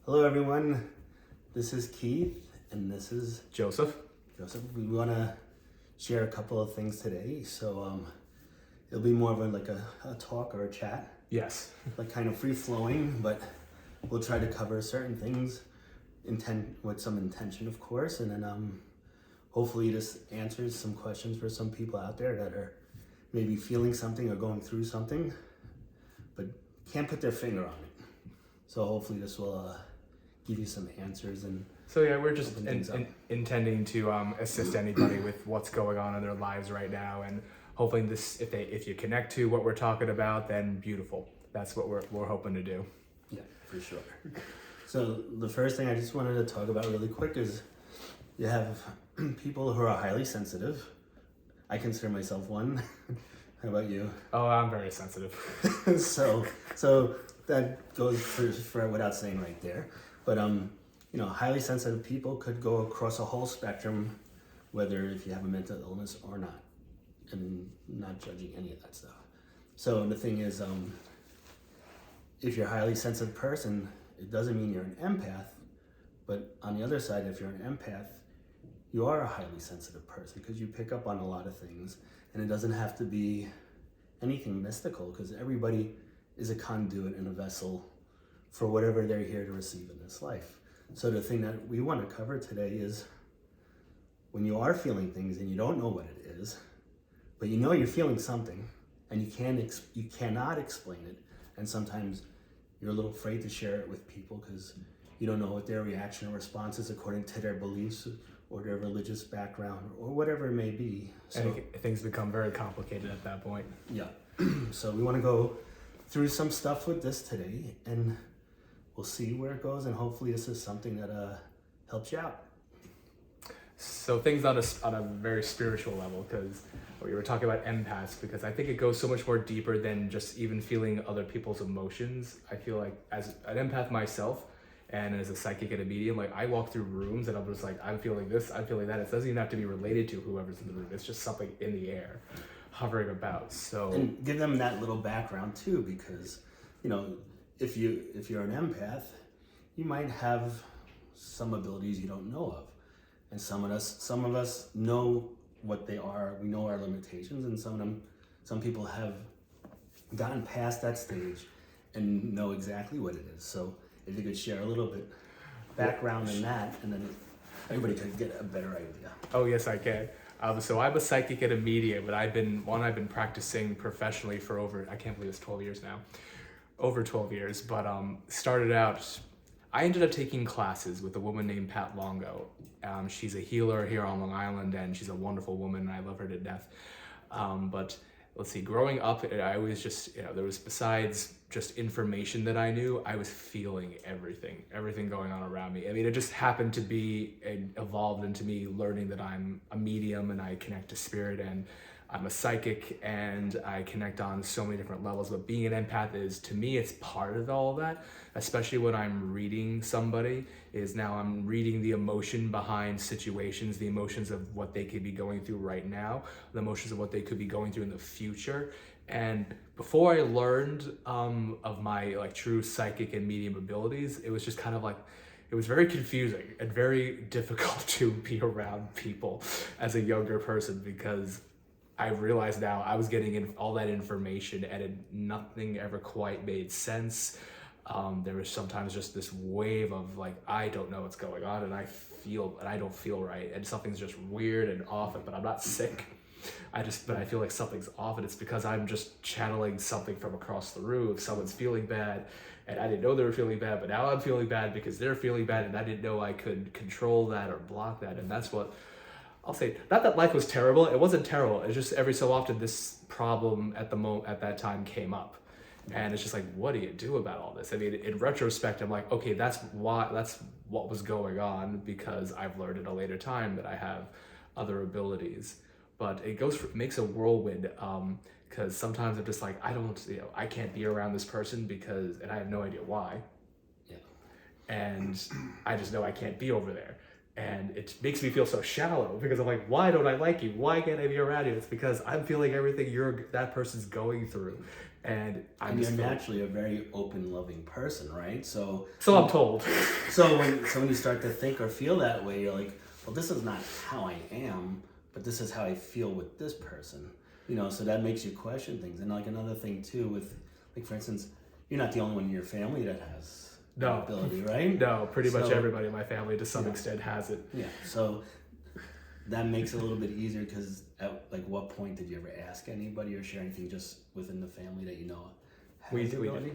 Hello, everyone. This is Keith, and this is Joseph. We want to share a couple of things today. So it'll be more of a talk or a chat, Yes. like kind of free flowing, but we'll try to cover certain things, with some intention, of course, and then hopefully this answers some questions for some people out there that are maybe feeling something or going through something, but can't put their finger on it. So hopefully this will give you some answers. And so yeah, we're just intending to assist anybody with what's going on in their lives right now, and hopefully this, if you connect to what we're talking about, then beautiful. That's what we're hoping to do. Yeah, for sure. So the first thing I just wanted to talk about really quick is you have people who are highly sensitive. I consider myself one. How about you? Oh, I'm very sensitive. so that goes for without saying right there. But highly sensitive people could go across a whole spectrum, whether if you have a mental illness or not, and not judging any of that stuff. So the thing is, if you're a highly sensitive person, it doesn't mean you're an empath. But on the other side, if you're an empath, you are a highly sensitive person because you pick up on a lot of things, and it doesn't have to be anything mystical, because everybody is a conduit and a vessel for whatever they're here to receive in this life. So the thing that we want to cover today is when you are feeling things and you don't know what it is, but you know you're feeling something and you cannot explain it, and sometimes you're a little afraid to share it with people because you don't know what their reaction or response is according to their beliefs or their religious background or whatever it may be. So And things become very complicated at that point. yeah. So we want to go through some stuff with this today, and we'll see where it goes, and hopefully this is something that helps you out. So things on a very spiritual level, because we were talking about empaths, because I think it goes so much more deeper than just even feeling other people's emotions. I feel like as an empath myself, and as a psychic and a medium, like I walk through rooms and I'm just like, I'm feeling this, I'm feeling that. It doesn't even have to be related to whoever's in the room. It's just something in the air, hovering about. So and give them that little background too, because if you're an empath, you might have some abilities you don't know of, and some of us know what they are. We know our limitations, and some people have gotten past that stage and know exactly what it is. So if you could share a little bit background in that, and then everybody could get a better idea. Oh yes, I can. So I'm a psychic and a medium, but I've been practicing professionally for over, I can't believe it's 12 years now. Over 12 years, but started out, I ended up taking classes with a woman named Pat Longo. She's a healer here on Long Island, and she's a wonderful woman, and I love her to death. But let's see, growing up, I was just, there was, besides just information that I knew, I was feeling everything going on around me. I mean, it just happened to be, it evolved into me learning that I'm a medium and I connect to spirit, and I'm a psychic and I connect on so many different levels. But being an empath is, to me, it's part of all of that, especially when I'm reading somebody, is now I'm reading the emotion behind situations, the emotions of what they could be going through right now, the emotions of what they could be going through in the future. And before I learned of my true psychic and medium abilities, it was just kind of like, it was very confusing and very difficult to be around people as a younger person, because I realized now I was getting in all that information and nothing ever quite made sense. There was sometimes just this wave of I don't know what's going on, and I don't feel right, and something's just weird and off, but I'm not sick. But I feel like something's off, and it's because I'm just channeling something from across the room. If someone's feeling bad, and I didn't know they were feeling bad, but now I'm feeling bad because they're feeling bad, and I didn't know I could control that or block that. And that's what I'll say. Not that life was terrible. It wasn't terrible. It's just every so often this problem at that time came up. And it's just like, what do you do about all this? I mean, in retrospect, I'm like, okay, that's what was going on, because I've learned at a later time that I have other abilities. But it makes a whirlwind, because sometimes I'm just like, I can't be around this person and I have no idea why. Yeah. And I just know I can't be over there. And it makes me feel so shallow, because I'm like, why don't I like you? Why can't I be around you? It's because I'm feeling everything that person's going through. And and you're naturally a very open, loving person, right? So I'm told. So when you start to think or feel that way, you're like, well, this is not how I am, but this is how I feel with this person. So that makes you question things. And like another thing too, with like for instance, you're not the only one in your family that has that ability, right? No, pretty much everybody in my family to some extent has it. Yeah. So that makes it a little bit easier because at like what point did you ever ask anybody or share anything just within the family that you know? We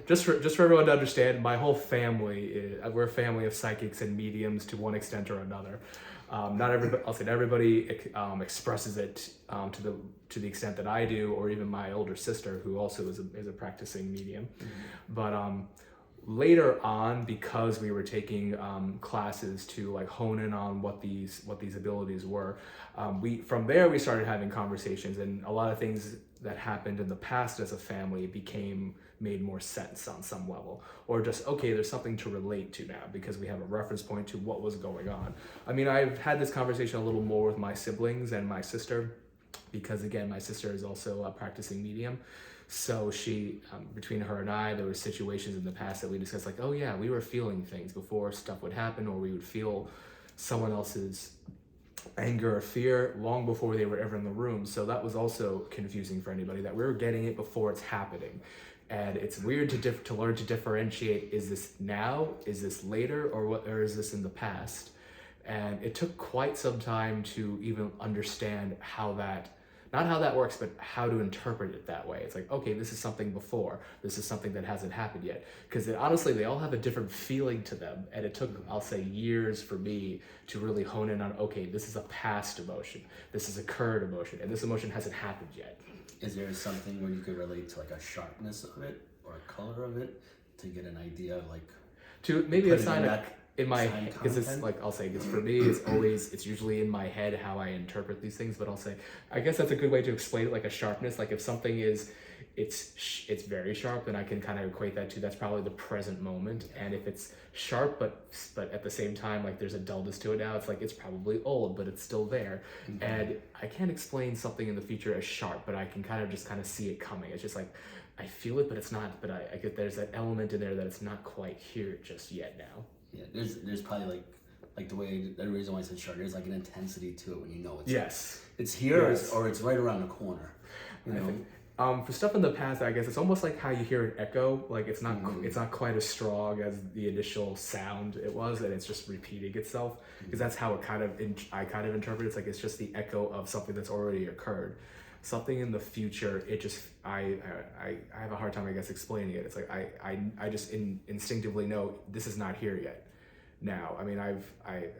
just for everyone to understand, my whole family we're a family of psychics and mediums to one extent or another. Not everybody expresses it to the extent that I do, or even my older sister, who also is a practicing medium. Mm-hmm. But later on, because we were taking classes to like hone in on what these abilities were, from there we started having conversations, and a lot of things that happened in the past as a family made more sense on some level, or just, okay, there's something to relate to now because we have a reference point to what was going on. I mean, I've had this conversation a little more with my siblings and my sister, because again, my sister is also a practicing medium. So she, between her and I, there were situations in the past that we discussed, like, oh yeah, we were feeling things before stuff would happen, or we would feel someone else's anger or fear long before they were ever in the room. So that was also confusing for anybody, that we were getting it before it's happening. And it's weird to learn to differentiate, is this now, is this later, or is this in the past? And it took quite some time to even understand not how that works, but how to interpret it that way. It's like, okay, this is something before, this is something that hasn't happened yet. Because honestly, they all have a different feeling to them. And it took, I'll say, years for me to really hone in on, okay, this is a past emotion, this is a current emotion, and this emotion hasn't happened yet. Is there something where you could relate to like a sharpness of it or a color of it to get an idea of like... To maybe assign in my head, because it's like, I'll say, because for me, it's usually in my head how I interpret these things, but I'll say, I guess that's a good way to explain it, like a sharpness. Like if something it's very sharp, then I can kind of equate that to, that's probably the present moment. And if it's sharp, but at the same time, like there's a dullness to it now, it's like, it's probably old, but it's still there. Mm-hmm. And I can't explain something in the future as sharp, but I can kind of see it coming. It's just like, I feel it, but it's not, but I get, there's that element in there that it's not quite here just yet now. Yeah, there's probably like the reason why I said sharp, there's like an intensity to it when you know it's here, or it's right around the corner. You know? For stuff in the past, I guess it's almost like how you hear an echo. Like it's not quite as strong as the initial sound it was, and it's just repeating itself. Because that's how I kind of interpret it. It's like it's just the echo of something that's already occurred. Something in the future, it just I have a hard time, I guess, explaining it. It's like I just instinctively know this is not here yet. Now, I mean, I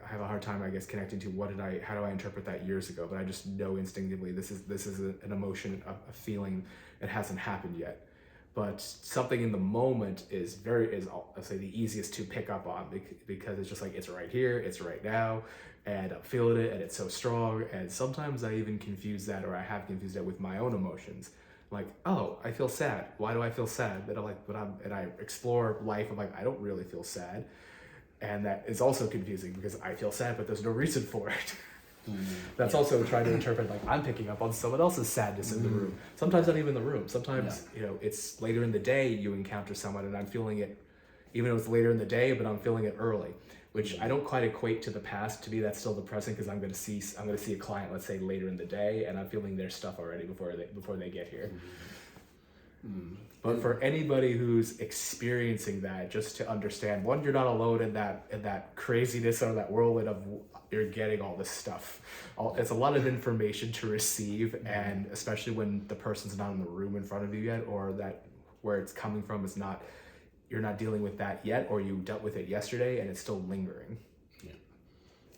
have a hard time, I guess, connecting to how do I interpret that years ago, but I just know instinctively this is an emotion, a feeling that hasn't happened yet. But something in the moment is I'll say the easiest to pick up on, because it's just like, it's right here, it's right now, and I'm feeling it, and it's so strong. And sometimes I even confuse that, or I have confused that with my own emotions. Like, oh, I feel sad. Why do I feel sad? And I explore life. I'm like, I don't really feel sad. And that is also confusing, because I feel sad, but there's no reason for it. That's also trying to interpret, like, I'm picking up on someone else's sadness in the room. Sometimes not even the room. Sometimes, it's later in the day you encounter someone, and I'm feeling it, even though it's later in the day, but I'm feeling it early, which I don't quite equate to the past. To me, that's still the present, because I'm going to see a client, let's say, later in the day, and I'm feeling their stuff already before they get here. But for anybody who's experiencing that, just to understand, one, you're not alone in that craziness or that whirlwind of you're getting all this stuff. It's a lot of information to receive, and especially when the person's not in the room in front of you yet, or that where it's coming from is not, you're not dealing with that yet, or you dealt with it yesterday and it's still lingering. Yeah.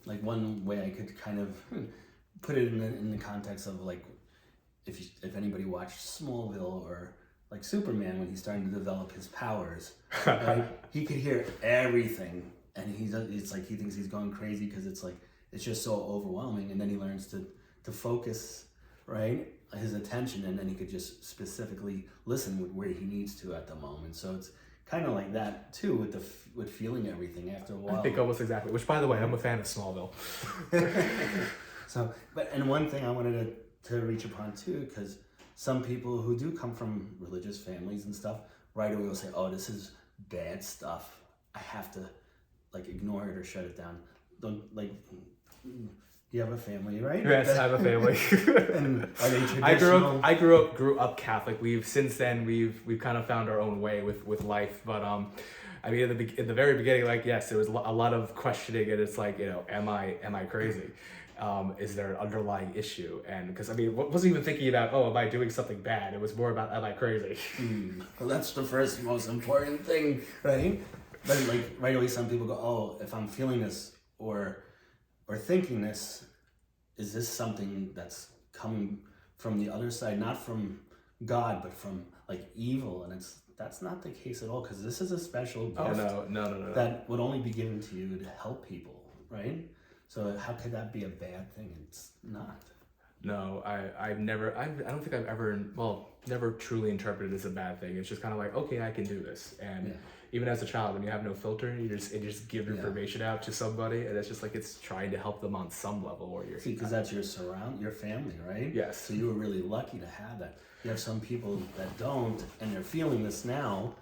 Like one way I could kind of put it in the context of like, if anybody watched Smallville or like Superman, when he's starting to develop his powers, right? He could hear everything, and it's like he thinks he's going crazy because it's just so overwhelming, and then he learns to focus, right, his attention, and then he could just specifically listen where he needs to at the moment. So it's kind of like that too with feeling everything after a while. I think almost exactly. Which, by the way, I'm a fan of Smallville. So, and one thing I wanted to reach upon too, because some people who do come from religious families and stuff right away will say, oh, this is bad stuff. I have to like ignore it or shut it down. Don't like, you have a family, right? Yes, I have a family. And are they traditional? I grew up Catholic. Since then we've kind of found our own way with life. But I mean, in the very beginning, like, yes, there was a lot of questioning, and it's like, am I crazy? Is there an underlying issue? And because I mean, wasn't even thinking about, oh, am I doing something bad? It was more about, am I crazy? Well, that's the first most important thing, right? But like right away, some people go, oh, if I'm feeling this or thinking this, is this something that's coming from the other side, not from God, but from like evil? And that's not the case at all, because this is a special gift. Oh, no. That would only be given to you to help people, right? So how could that be a bad thing? It's not. No, I don't think I've ever, never truly interpreted it as a bad thing. It's just kind of like, okay, I can do this. And even as a child, when you have no filter, you just give information out to somebody, and it's just like, it's trying to help them on some level. Or you're, because that's your family, right? Yes. So you were really lucky to have that. You have some people that don't, and they're feeling this now,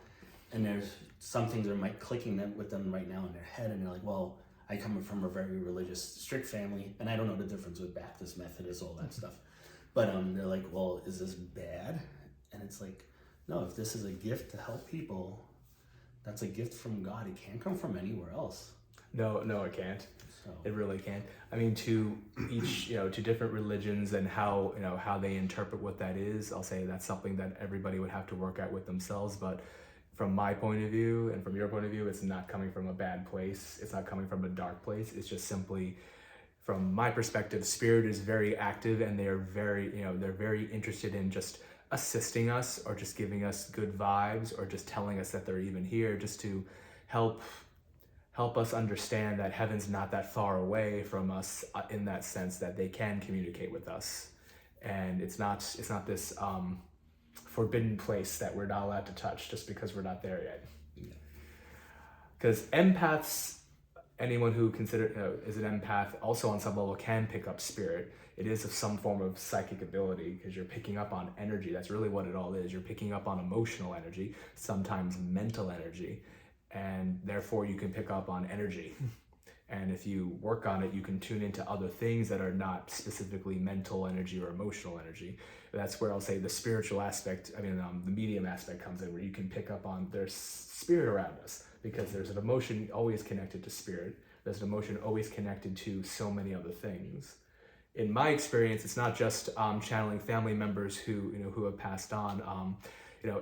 and there's some things that might clicking with them right now in their head, and they're like, well, I come from a very religious, strict family, and I don't know the difference with Baptist, Methodist, all that stuff. But they're like, well, is this bad? And it's like, no, if this is a gift to help people, that's a gift from God. It can't come from anywhere else. No, it can't. So. It really can't. I mean, to each, to different religions and how they interpret what that is, I'll say that's something that everybody would have to work out with themselves. But from my point of view and from your point of view, it's not coming from a bad place. It's not coming from a dark place. It's just simply, from my perspective, spirit is very active, and they're very interested in just assisting us, or just giving us good vibes, or just telling us that they're even here, just to help us understand that heaven's not that far away from us, in that sense that they can communicate with us, and it's not this forbidden place that we're not allowed to touch just because we're not there yet. Because empaths, anyone who is an empath, also on some level can pick up spirit. It is of some form of psychic ability, because you're picking up on energy. That's really what it all is. You're picking up on emotional energy, sometimes mental energy, and therefore you can pick up on energy. And if you work on it, you can tune into other things that are not specifically mental energy or emotional energy. That's where I'll say the spiritual aspect, the medium aspect comes in, where you can pick up on there's spirit around us, because there's an emotion always connected to spirit. There's an emotion always connected to so many other things. In my experience, it's not just channeling family members who have passed on.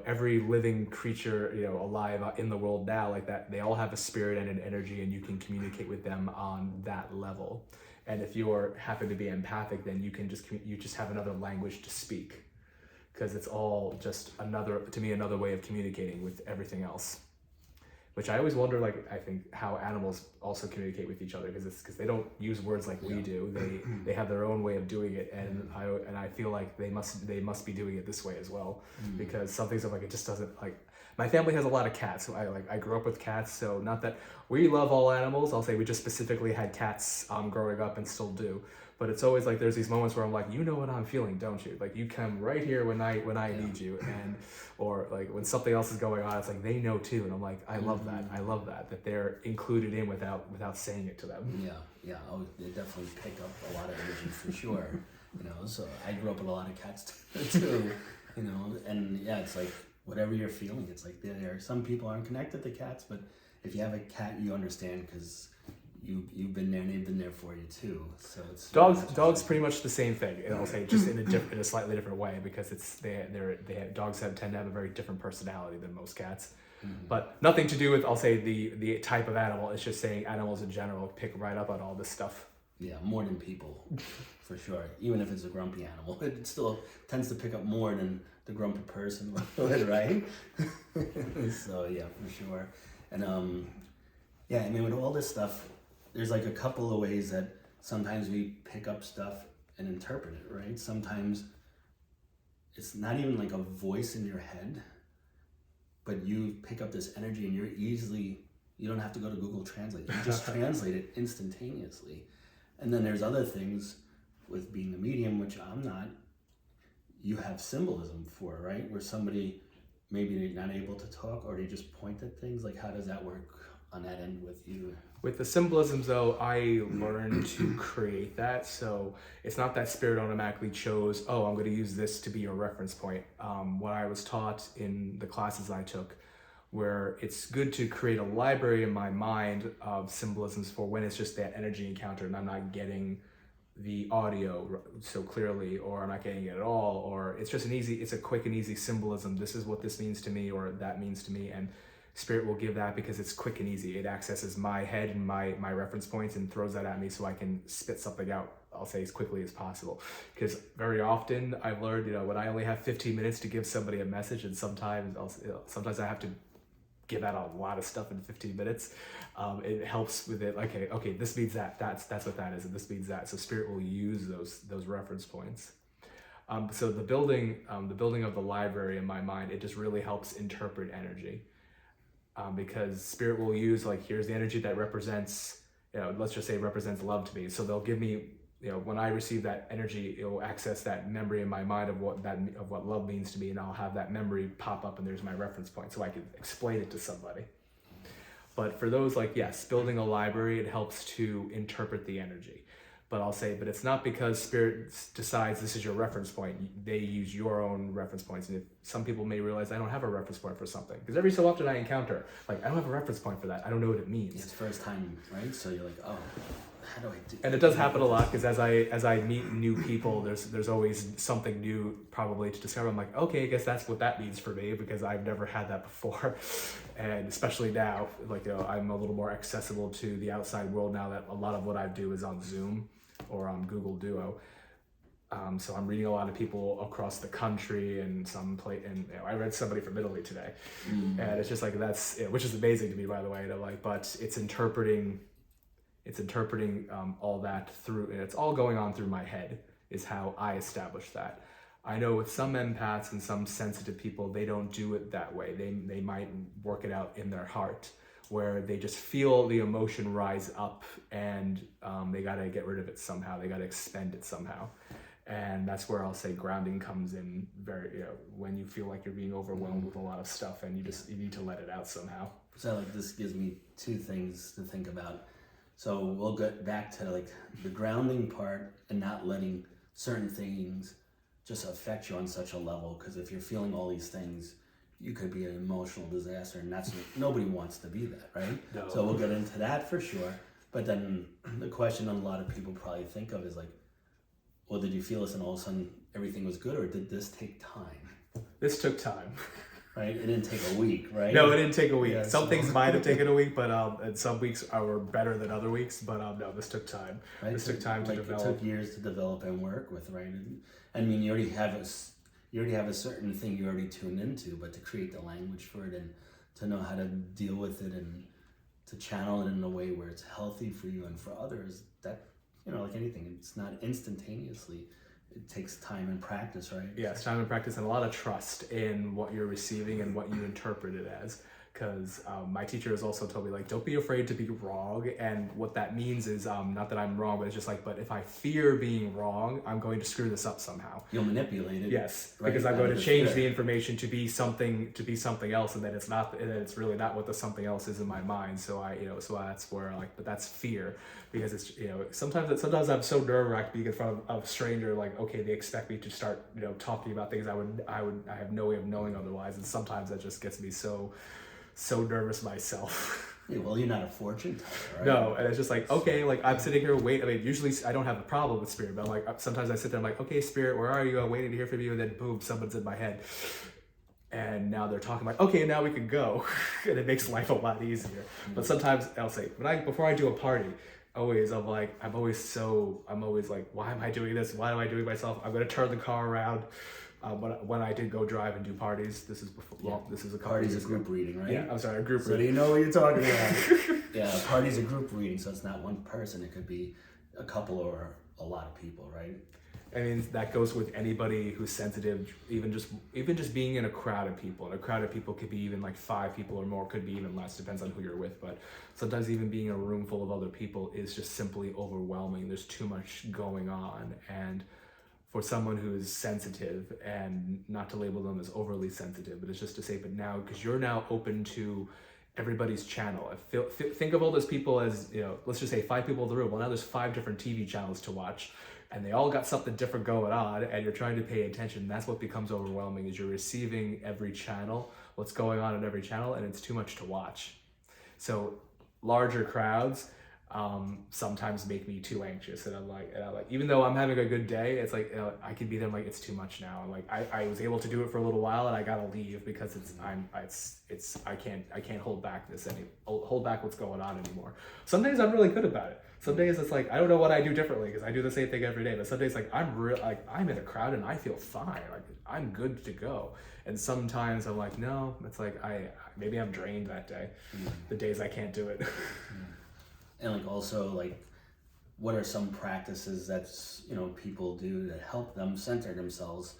Every living creature, alive in the world now, like that, they all have a spirit and an energy, and you can communicate with them on that level. And if you happen to be empathic, then you just have another language to speak, because it's all just another way of communicating with everything else. Which I always wonder, I think how animals also communicate with each other, because they don't use words like we do. They have their own way of doing it, and I feel like they must be doing it this way as well, because some things are it just doesn't My family has a lot of cats. So I grew up with cats, so not that we love all animals. I'll say we just specifically had cats growing up, and still do. But it's always there's these moments where I'm like, you know what I'm feeling, don't you? You come right here when I need you, or when something else is going on, it's they know too, and I'm like, I love that. I love that they're included in without saying it to them. Yeah. Oh, they definitely pick up a lot of energy for sure. So I grew up with a lot of cats too. And yeah, it's whatever you're feeling, it's there. Some people aren't connected to cats, but if you have a cat, you understand, because you've been there and they've been there for you too. So it's dogs pretty much the same thing. I'll say just in a slightly different way, because dogs tend to have a very different personality than most cats. But nothing to do with, I'll say, the type of animal. It's just saying animals in general pick right up on all this stuff. Yeah, more than people, for sure. Even if it's a grumpy animal, it still tends to pick up more than the grumpy person would, right? So yeah, for sure. And with all this stuff, there's a couple of ways that sometimes we pick up stuff and interpret it, right? Sometimes it's not even a voice in your head, but you pick up this energy, and you don't have to go to Google Translate. You just translate it instantaneously. And then there's other things with being a medium, which I'm not. you have symbolism for, right? Where somebody maybe they're not able to talk or they just point at things. Like, how does that work on that end with you? With the symbolisms, though, I learned to create that. So it's not that spirit automatically chose, oh, I'm going to use this to be a reference point. What I was taught in the classes I took, where it's good to create a library in my mind of symbolisms for when it's just that energy encounter and I'm not getting the audio so clearly, or I'm not getting it at all, or it's just it's a quick and easy symbolism. This is what this means to me, or that means to me, and spirit will give that because it's quick and easy. It accesses my head and my reference points and throws that at me so I can spit something out, I'll say, as quickly as possible. Because very often I've learned, when I only have 15 minutes to give somebody a message, and sometimes I have to give out a lot of stuff in 15 minutes. It helps with it. Okay, this means that. That's what that is, and this means that. So spirit will use those reference points. So the building of the library in my mind, it just really helps interpret energy, because spirit will use, like, here's the energy that represents, let's just say represents love to me. So they'll give me, when I receive that energy, it will access that memory in my mind of what love means to me, and I'll have that memory pop up, and there's my reference point, so I can explain it to somebody. But for those, like, yes, building a library, it helps to interpret the energy. But I'll say, but it's not because spirit decides this is your reference point. They use your own reference points. And some people may realize I don't have a reference point for something. Because every so often I encounter, like, I don't have a reference point for that. I don't know what it means. It's first time, right? So you're like, oh, how do I do? And it does happen a lot, because as I meet new people, there's always something new probably to discover. I'm like, okay, I guess that's what that means for me, because I've never had that before. And especially now, like, I'm a little more accessible to the outside world now that a lot of what I do is on Zoom or on Google Duo. So I'm reading a lot of people across the country, and I read somebody from Italy today, and it's just like, that's, which is amazing to me, by the way. But it's interpreting all that through, and it's all going on through my head, is how I establish that. I know with some empaths and some sensitive people, they don't do it that way. They might work it out in their heart, where they just feel the emotion rise up, and they got to get rid of it somehow. They got to expend it somehow. And that's where I'll say grounding comes in very, when you feel like you're being overwhelmed with a lot of stuff, and you need to let it out somehow. So, like, this gives me two things to think about. So we'll get back to, like, the grounding part and not letting certain things just affect you on such a level. Because if you're feeling all these things, you could be an emotional disaster, and nobody wants to be that, right? No. So we'll get into that for sure. But then the question a lot of people probably think of is like, well, did you feel this and all of a sudden everything was good, or did this take time? This took time. Right? It didn't take a week, right? No, it didn't take a week. Yeah, some things might have taken a week, but and some weeks were better than other weeks. But no, this took time. Right? This took time to develop. It took years to develop and work with, right? And, I mean, you already have a certain thing you already tuned into, but to create the language for it and to know how to deal with it and to channel it in a way where it's healthy for you and for others, that, like anything, it's not instantaneously. It takes time and practice, right? Yeah, it's time and practice, and a lot of trust in what you're receiving and what you interpret it as. Because my teacher has also told me, like, don't be afraid to be wrong. And what that means is, not that I'm wrong, but it's just like, but if I fear being wrong, I'm going to screw this up somehow. You'll manipulate it. Yes, right? because I'm going to change the information to be something else, and then it's not, and then it's really not what the something else is in my mind. So so that's where, like, but that's fear, because it's, sometimes I'm so nerve-wracked being in front of a stranger, like, okay, they expect me to start, talking about things I have no way of knowing otherwise, and sometimes that just gets me so nervous myself. Yeah, well, you're not a fortune teller, right? No, and it's just like, okay, like, I'm sitting here waiting. I mean, usually I don't have a problem with spirit, but like, sometimes I sit there, I'm like, okay, spirit, where are you? I'm waiting to hear from you, and then boom, someone's in my head. And now they're talking like, okay, now we can go. And it makes life a lot easier. But sometimes I'll say, before I do a party, I'm always like, why am I doing this? Why am I doing myself? I'm going to turn the car around. When I did go drive and do parties, this is before. Yeah. Well, this is a party's a group reading, right? Yeah, I'm sorry, a group reading. So do you know what you're talking about? Yeah, a party's a group reading, so it's not one person. It could be a couple or a lot of people, right? I mean, that goes with anybody who's sensitive. Even just being in a crowd of people, and a crowd of people could be even like 5 people or more, could be even less, depends on who you're with. But sometimes even being in a room full of other people is just simply overwhelming. There's too much going on, and for someone who's sensitive, and not to label them as overly sensitive, but it's just to say, but now, because you're now open to everybody's channel. Think of all those people as, let's just say 5 people in the room. Well, now there's 5 different TV channels to watch, and they all got something different going on, and you're trying to pay attention. That's what becomes overwhelming, is you're receiving every channel, what's going on in every channel, and it's too much to watch. So larger crowds sometimes make me too anxious, and I'm like, even though I'm having a good day, it's like, I can be there, I'm like, it's too much now. I'm like, I was able to do it for a little while, and I gotta leave because I can't hold back what's going on anymore. Some days I'm really good about it. Some days it's like, I don't know what I do differently, because I do the same thing every day. But some days, like, I'm in a crowd and I feel fine. Like, I'm good to go. And sometimes I'm like, no, it's like maybe I'm drained that day. The days I can't do it. And like also, like, what are some practices that's people do to help them center themselves,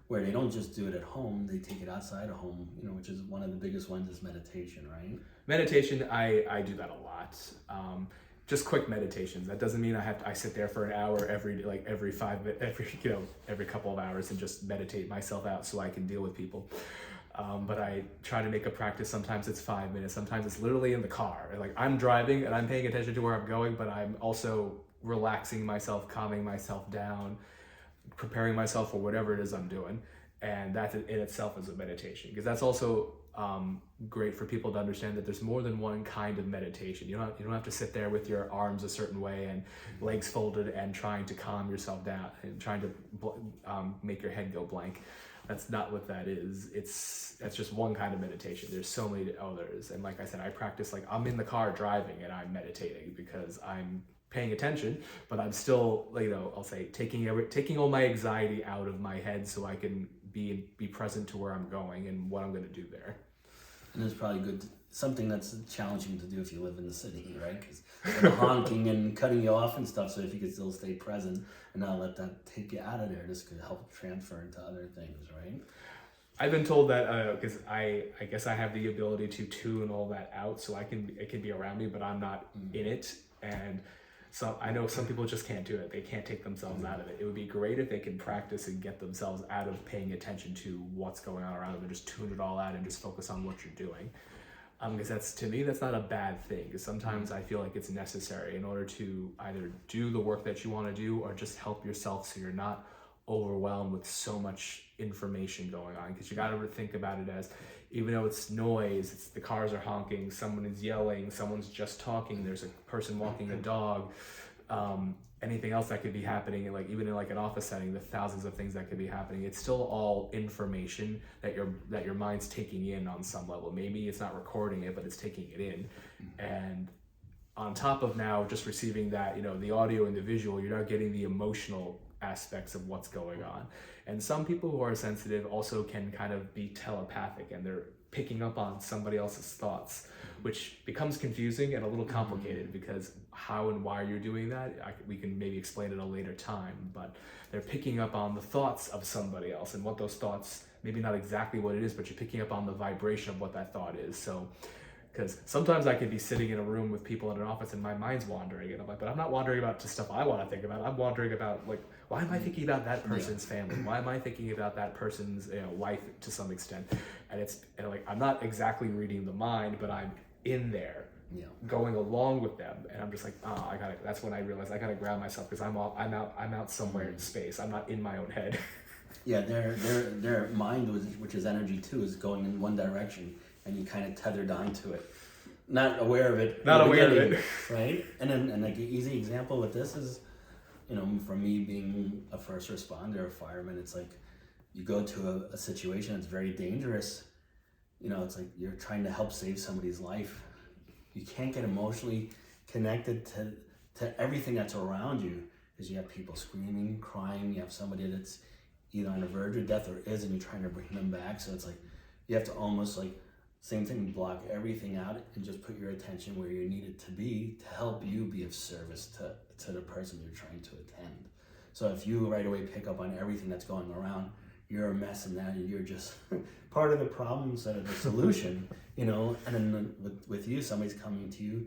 where they don't just do it at home, they take it outside of home, which is one of the biggest ones, is meditation, right? Meditation, I do that a lot. Just quick meditations. That doesn't mean I sit there for an hour every couple of hours and just meditate myself out so I can deal with people. But I try to make a practice. Sometimes it's 5 minutes. Sometimes it's literally in the car. Like, I'm driving and I'm paying attention to where I'm going, but I'm also relaxing myself, calming myself down, preparing myself for whatever it is I'm doing. And that in itself is a meditation, because that's also great for people to understand that there's more than one kind of meditation. You don't have to sit there with your arms a certain way and legs folded and trying to calm yourself down and trying to make your head go blank. That's not what that is. That's just one kind of meditation. There's so many others. And like I said, I practice, like, I'm in the car driving and I'm meditating because I'm paying attention, but I'm still, I'll say, taking all my anxiety out of my head so I can be present to where I'm going and what I'm going to do there. And it's probably something that's challenging to do if you live in the city, right? Because honking and cutting you off and stuff. So if you could still stay present and not let that take you out of there, this could help transfer into other things, right? I've been told that because I guess I have the ability to tune all that out, so it can be around me, but I'm not in it. And so I know some people just can't do it. They can't take themselves out of it. It would be great if they can practice and get themselves out of paying attention to what's going on around them and just tune it all out and just focus on what you're doing. Because to me, that's not a bad thing. Because sometimes I feel like it's necessary in order to either do the work that you want to do or just help yourself so you're not overwhelmed with so much information going on. Because you got to think about it as, even though it's noise, the cars are honking, someone is yelling, someone's just talking, there's a person walking a dog, anything else that could be happening, like even in like an office setting, the thousands of things that could be happening. It's still all information that your mind's taking in on some level. Maybe it's not recording it, but it's taking it in. And on top of now just receiving that, the audio and the visual, you're not getting the emotional aspects of what's going on. And some people who are sensitive also can kind of be telepathic, and they're picking up on somebody else's thoughts, which becomes confusing and a little complicated, because how and why you're doing that, we can maybe explain at a later time, but they're picking up on the thoughts of somebody else and what those thoughts, maybe not exactly what it is, but you're picking up on the vibration of what that thought is. So, because sometimes I could be sitting in a room with people in an office and my mind's wandering, and I'm like, but I'm not wandering about just stuff I want to think about. I'm wandering about, like, why am I thinking about that person's family? Why am I thinking about that person's life to some extent? And like, I'm not exactly reading the mind, but I'm in there, going along with them, and I'm just like, that's when I realized I gotta ground myself, because I'm out somewhere in space. I'm not in my own head. Yeah, their mind, which is energy too, is going in one direction, and you kind of tethered onto it, not aware of it. Right? And like an easy example with this is, for me being a first responder, a fireman, it's like you go to a situation that's very dangerous. It's like you're trying to help save somebody's life. You can't get emotionally connected to everything that's around you, because you have people screaming, crying. You have somebody that's either on the verge of death or is, and you're trying to bring them back. So it's like you have to almost, like, same thing, block everything out and just put your attention where you need it to be to help you be of service to the person you're trying to attend. So if you right away pick up on everything that's going around, you're a mess, and that you're just part of the problem instead of the solution, and then with you, somebody's coming to you,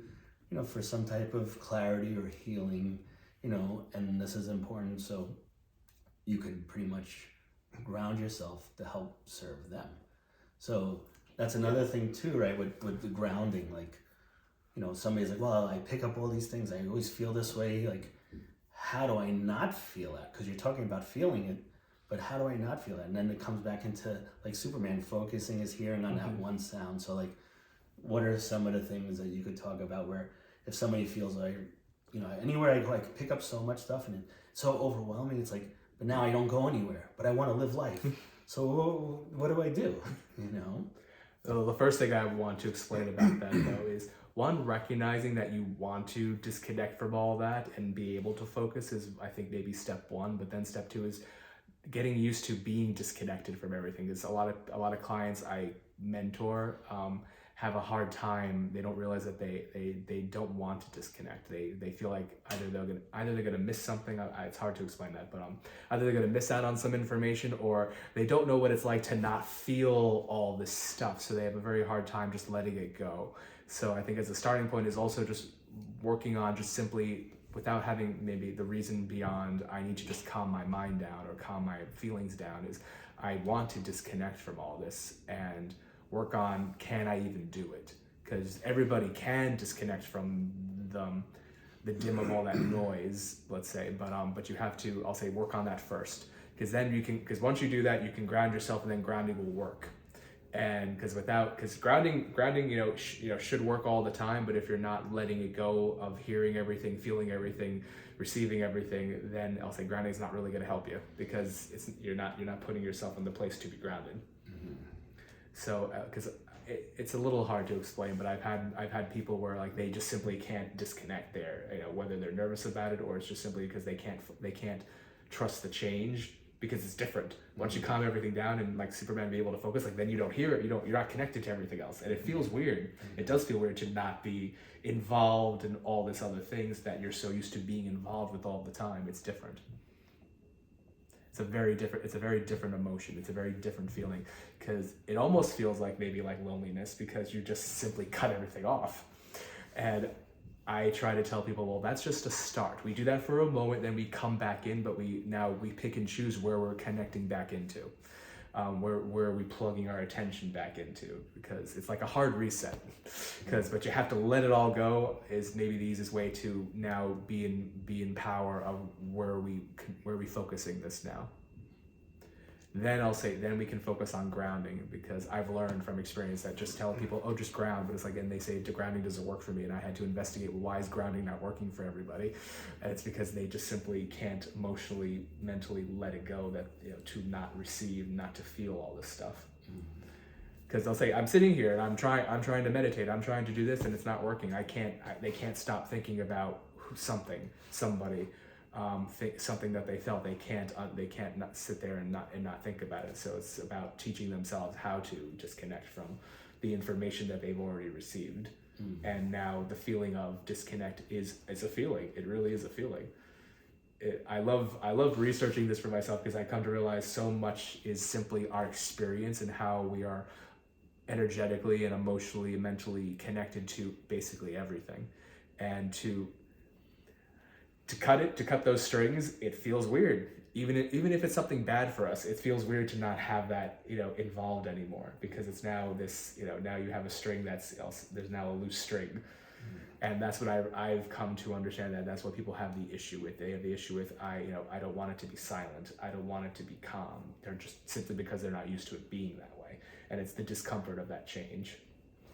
for some type of clarity or healing, and this is important. So you can pretty much ground yourself to help serve them. So that's another thing too, right? With the grounding, like, you know, somebody's like, well, I pick up all these things, I always feel this way. Like, how do I not feel that? Because you're talking about feeling it, but how do I not feel that? And then it comes back into like Superman focusing his hearing on that one sound. So like, what are some of the things that you could talk about where if somebody feels like, you know, anywhere I go, I pick up so much stuff and it's so overwhelming. It's like, but now I don't go anywhere, but I want to live life. So what do I do? You know? So the first thing I want to explain about that though is one, recognizing that you want to disconnect from all that and be able to focus is, I think, maybe step one. But then step two is getting used to being disconnected from everything. Because a lot of clients I mentor have a hard time. They don't realize that they don't want to disconnect. They feel like either they're gonna miss something. It's hard to explain that, but either they're gonna miss out on some information, or they don't know what it's like to not feel all this stuff. So they have a very hard time just letting it go. So I think as a starting point is also just working on just simply, without having maybe the reason beyond I need to just calm my mind down or calm my feelings down, is I want to disconnect from all this and work on, can I even do it? Because everybody can disconnect from the dim of all that noise, let's say, but you have to, I'll say, work on that first, because then because once you do that, you can ground yourself, and then grounding will work. And because grounding, should work all the time, but if you're not letting it go of hearing everything, feeling everything, receiving everything, then I'll say grounding is not really going to help you, because you're not putting yourself in the place to be grounded. So, because it's a little hard to explain, but I've had people where like they just simply can't disconnect there, whether they're nervous about it or it's just simply because they can't trust the change, because it's different. Once you calm everything down and like Superman be able to focus, like then you don't hear it, you're not connected to everything else, and it feels weird. It does feel weird to not be involved in all this other things that you're so used to being involved with all the time. It's different. It's a very different emotion. It's a very different feeling, because it almost feels like maybe like loneliness, because you just simply cut everything off. And I try to tell people, well, that's just a start. We do that for a moment, then we come back in, but we pick and choose where we're connecting back into, where are we plugging our attention back into, because it's like a hard reset. But you have to let it all go is maybe the easiest way to now be in power of where are we focusing this now. Then I'll say, then we can focus on grounding, because I've learned from experience that just telling people, oh, just ground, but it's like, and they say the grounding doesn't work for me, and I had to investigate, well, why is grounding not working for everybody? And it's because they just simply can't emotionally, mentally let it go, that to not receive, not to feel all this stuff. Because they'll say, I'm sitting here and I'm trying to meditate, I'm trying to do this, and it's not working. They can't stop thinking about somebody. Something that they felt. They can't not sit there and not think about it. So it's about teaching themselves how to disconnect from the information that they've already received. And now the feeling of disconnect is a feeling. It really is a feeling. I love researching this for myself, because I come to realize so much is simply our experience and how we are energetically and emotionally and mentally connected to basically everything. And to cut those strings, it feels weird. Even if it's something bad for us, it feels weird to not have that involved anymore, because it's now this now you have a string there's now a loose string. And that's what I've come to understand, that's what people have the issue with. They have the issue with I don't want it to be silent, I don't want it to be calm. They're just simply because they're not used to it being that way, and it's the discomfort of that change.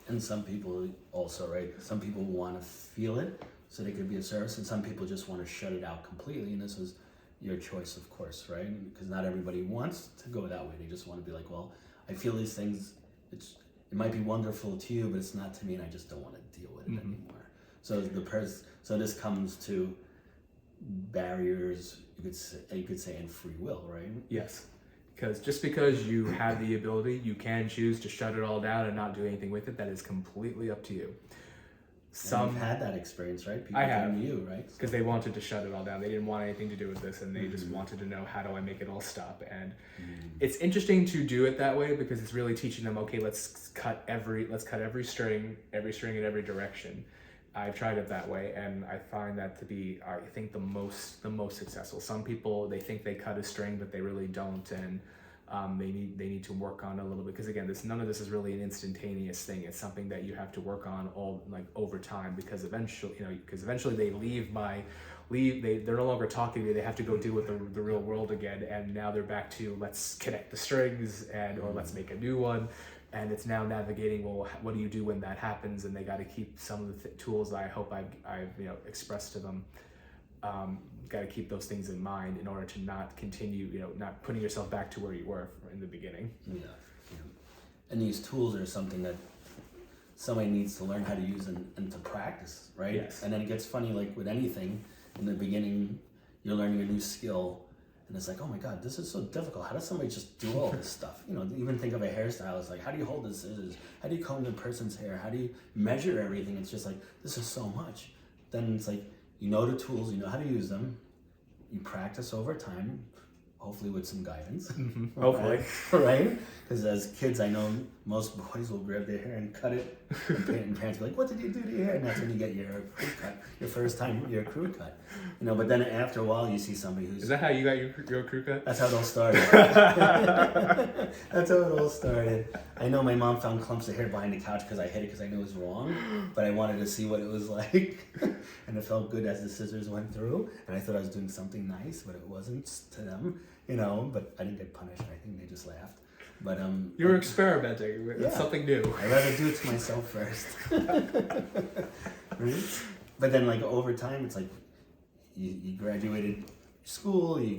And some people also, right? Some people want to feel it so they could be of service, and some people just want to shut it out completely. And this is your choice, of course, right? Because not everybody wants to go that way. They just want to be like, well, I feel these things. It might be wonderful to you, but it's not to me, and I just don't want to deal with it anymore. So so this comes to barriers, you could say, and free will, right? Yes. Because just because you have the ability, you can choose to shut it all down and not do anything with it. That is completely up to you. You've had that experience, right? People I have. came to you, right? Because they wanted to shut it all down. They didn't want anything to do with this, and they just wanted to know, how do I make it all stop? And it's interesting to do it that way, because it's really teaching them, okay, let's cut every string in every direction. I've tried it that way, and I find that to be, I think, the most successful. Some people, they think they cut a string, but they really don't, and they need to work on it a little bit, because again, none of this is really an instantaneous thing. It's something that you have to work on over time, because eventually they they're no longer talking to you. They have to go deal with the real world again, and now they're back to, let's connect the strings or let's make a new one. And it's now navigating, well, what do you do when that happens? And they got to keep some of the tools I hope I've expressed to them. Got to keep those things in mind in order to not continue, not putting yourself back to where you were in the beginning. Yeah. And these tools are something that somebody needs to learn how to use and to practice, right? Yes. And then it gets funny, like with anything, in the beginning, you're learning a new skill, and it's like, oh my God, this is so difficult. How does somebody just do all this stuff? Even think of a hairstylist, like, how do you hold the scissors? How do you comb the person's hair? How do you measure everything? It's just like, this is so much. Then it's like, you know the tools, you know how to use them. You practice over time, hopefully with some guidance. Mm-hmm. Hopefully. Right? Because as kids, I know most boys will grab their hair and cut it. And parents will be like, what did you do to your hair? And that's when you get your crew cut, your first time your crew cut. But then after a while, you see somebody who's... Is that how you got your crew cut? That's how it all started. That's how it all started. I know my mom found clumps of hair behind the couch because I hid it because I knew it was wrong, but I wanted to see what it was like. And it felt good as the scissors went through, and I thought I was doing something nice, but it wasn't to them, but I didn't get punished. I think they just laughed. But you were experimenting with something new. I'd rather do it to myself first. Right? But then over time, it's like you graduated school, you're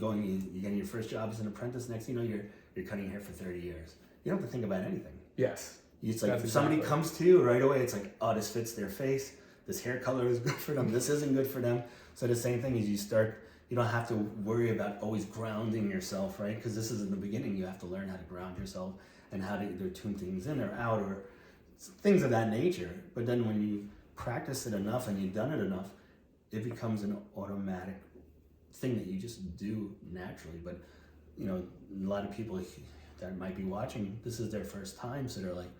getting your first job as an apprentice. Next thing you know, you're cutting hair for 30 years. You don't have to think about anything. Yes. It's like if somebody comes to you right away, it's like, oh, this fits their face. This hair color is good for them. This isn't good for them. So the same thing is you don't have to worry about always grounding yourself, right? Because this is in the beginning. You have to learn how to ground yourself and how to either tune things in or out or things of that nature. But then when you practice it enough and you've done it enough, it becomes an automatic thing that you just do naturally. But a lot of people that might be watching, this is their first time, so they're like,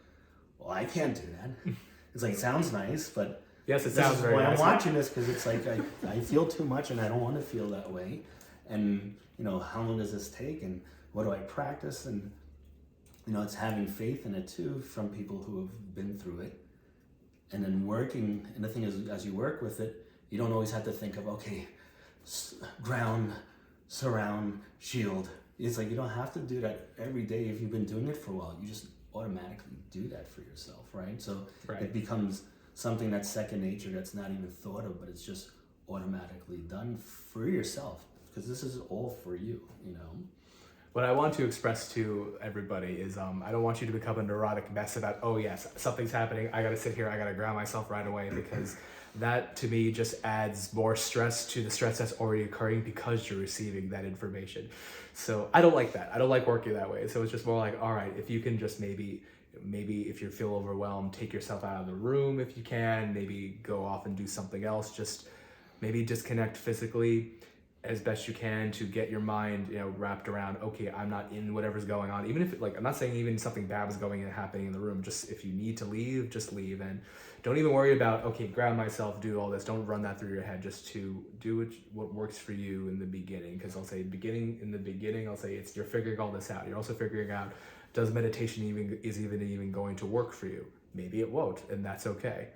well, I can't do that. It's like, it sounds nice, but yes, it sounds very nice. I'm watching this because it's like I feel too much and I don't want to feel that way. And how long does this take and what do I practice? And it's having faith in it too from people who have been through it. And then working, and the thing is, as you work with it, you don't always have to think of, okay, ground, surround, shield. It's like you don't have to do that every day if you've been doing it for a while. You just automatically do that for yourself, right? So It becomes something that's second nature, that's not even thought of, but it's just automatically done for yourself, because this is all for you, What I want to express to everybody is I don't want you to become a neurotic mess about, oh yes, something's happening, I gotta sit here, I gotta ground myself right away, because that to me just adds more stress to the stress that's already occurring because you're receiving that information. So I don't like that. I don't like working that way. So it's just more like, all right, if you can just maybe if you feel overwhelmed, take yourself out of the room if you can, maybe go off and do something else, just maybe disconnect physically as best you can to get your mind, wrapped around, okay, I'm not in whatever's going on. Even if I'm not saying even something bad is happening in the room, just if you need to leave, just leave. And don't even worry about, okay, ground myself, do all this. Don't run that through your head, just to do what works for you in the beginning. Because I'll say you're figuring all this out. You're also figuring out, does meditation even going to work for you? Maybe it won't, and that's okay.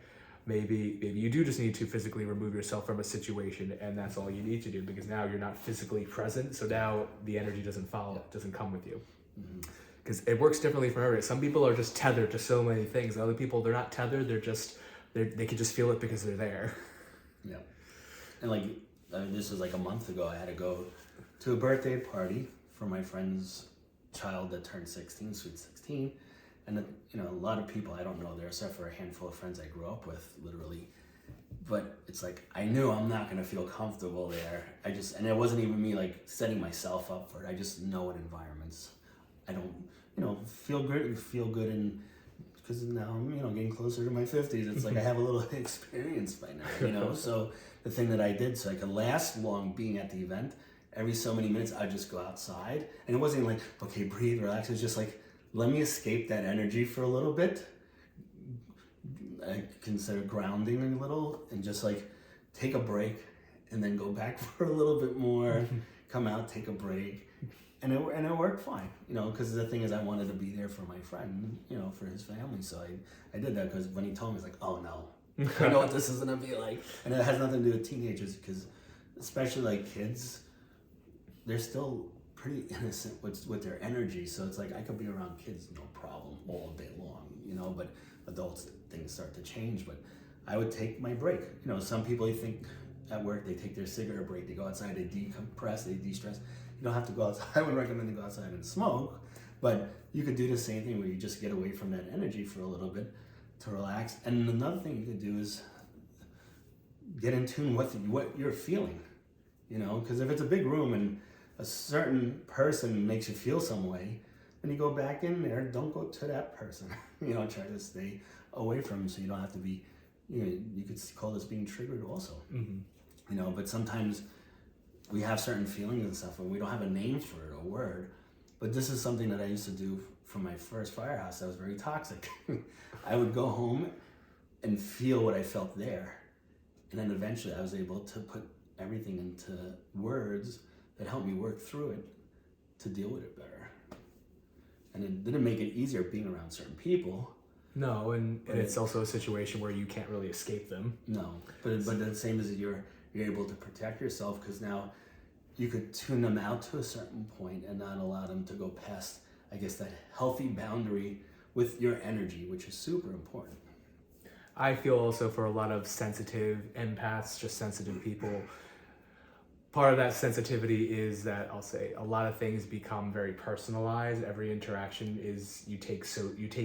Maybe you do just need to physically remove yourself from a situation, and that's all you need to do, because now you're not physically present, so now the energy doesn't come with you. Because it works differently for everybody. Some people are just tethered to so many things. Other people, they're not tethered, they can just feel it because they're there. Yeah. And this was a month ago, I had to go to a birthday party for my friend's child that turned 16, sweet 16. And a lot of people I don't know there, except for a handful of friends I grew up with, literally. But it's like, I knew I'm not gonna feel comfortable there. And it wasn't even me setting myself up for it. I just know what environments I don't, feel good in, because now I'm, getting closer to my 50s. It's like I have a little experience by now, So the thing that I did, so I could last long being at the event, every so many minutes I'd just go outside. And it wasn't like, okay, breathe, relax. It was just like, let me escape that energy for a little bit. I consider grounding a little and just like take a break and then go back for a little bit more, come out, take a break. And it worked fine, you know, because the thing is I wanted to be there for my friend, you know, for his family. So I did that because when he told me, it's like, oh no, I know what this is going to be like. And it has nothing to do with teenagers because especially like kids, they're still pretty innocent with their energy. So it's like I could be around kids, no problem, all day long, you know, but adults, things start to change. But I would take my break. You know, some people, you think at work, they take their cigarette break, they go outside, they decompress, they de-stress. You don't have to go outside. I would recommend to go outside and smoke, but you could do the same thing where you just get away from that energy for a little bit to relax. And another thing you could do is get in tune with what you're feeling, you know, because if it's a big room and a certain person makes you feel some way, then you go back in there, don't go to that person, you know, try to stay away from them so you don't have to be, you know, you could call this being triggered also, you know, but sometimes we have certain feelings and stuff, and we don't have a name for it, a word. But this is something that I used to do for my first firehouse that was very toxic. I would go home and feel what I felt there. And then eventually I was able to put everything into words that helped me work through it to deal with it better. And it didn't make it easier being around certain people. No, and it's also a situation where you can't really escape them. No, but the same as you're able to protect yourself because now you could tune them out to a certain point and not allow them to go past, I guess, that healthy boundary with your energy, which is super important. I feel also for a lot of sensitive empaths, just sensitive people, part of that sensitivity is that I'll say a lot of things become very personalized. Every interaction is you take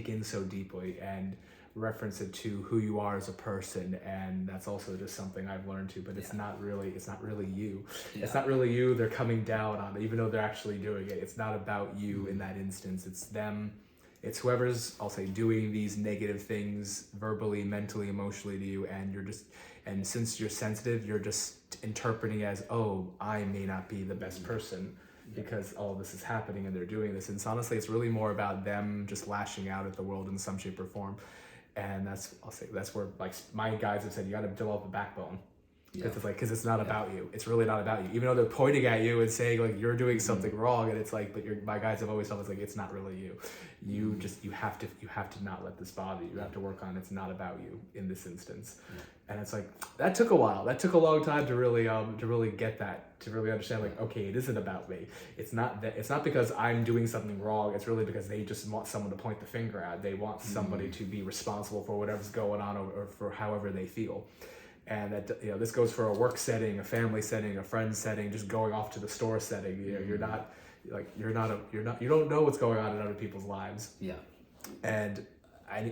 in so deeply and reference it to who you are as a person, and that's also just something I've learned too. But it's not really you. Yeah. It's not really you. They're coming down on it, even though they're actually doing it. It's not about you in that instance. It's them. It's whoever's, I'll say, doing these negative things verbally, mentally, emotionally to you, and since you're sensitive, you're just interpreting as, oh, I may not be the best person because all this is happening and they're doing this. And so honestly, it's really more about them just lashing out at the world in some shape or form. And that's where like my guys have said, you got to develop a backbone. Yeah. Because it's not about you. It's really not about you. Even though they're pointing at you and saying like you're doing something wrong, and it's like, but my guys have always told us like it's not really you. You have to not let this bother you. You have to work on it's not about you in this instance. Yeah. And it's like that took a while. That took a long time to really get that, to really understand like, okay, it isn't about me. It's not because I'm doing something wrong. It's really because they just want someone to point the finger at. They want somebody to be responsible for whatever's going on or for however they feel. And that, you know, this goes for a work setting, a family setting, a friend setting, just going off to the store setting. You know, you don't know what's going on in other people's lives. Yeah. And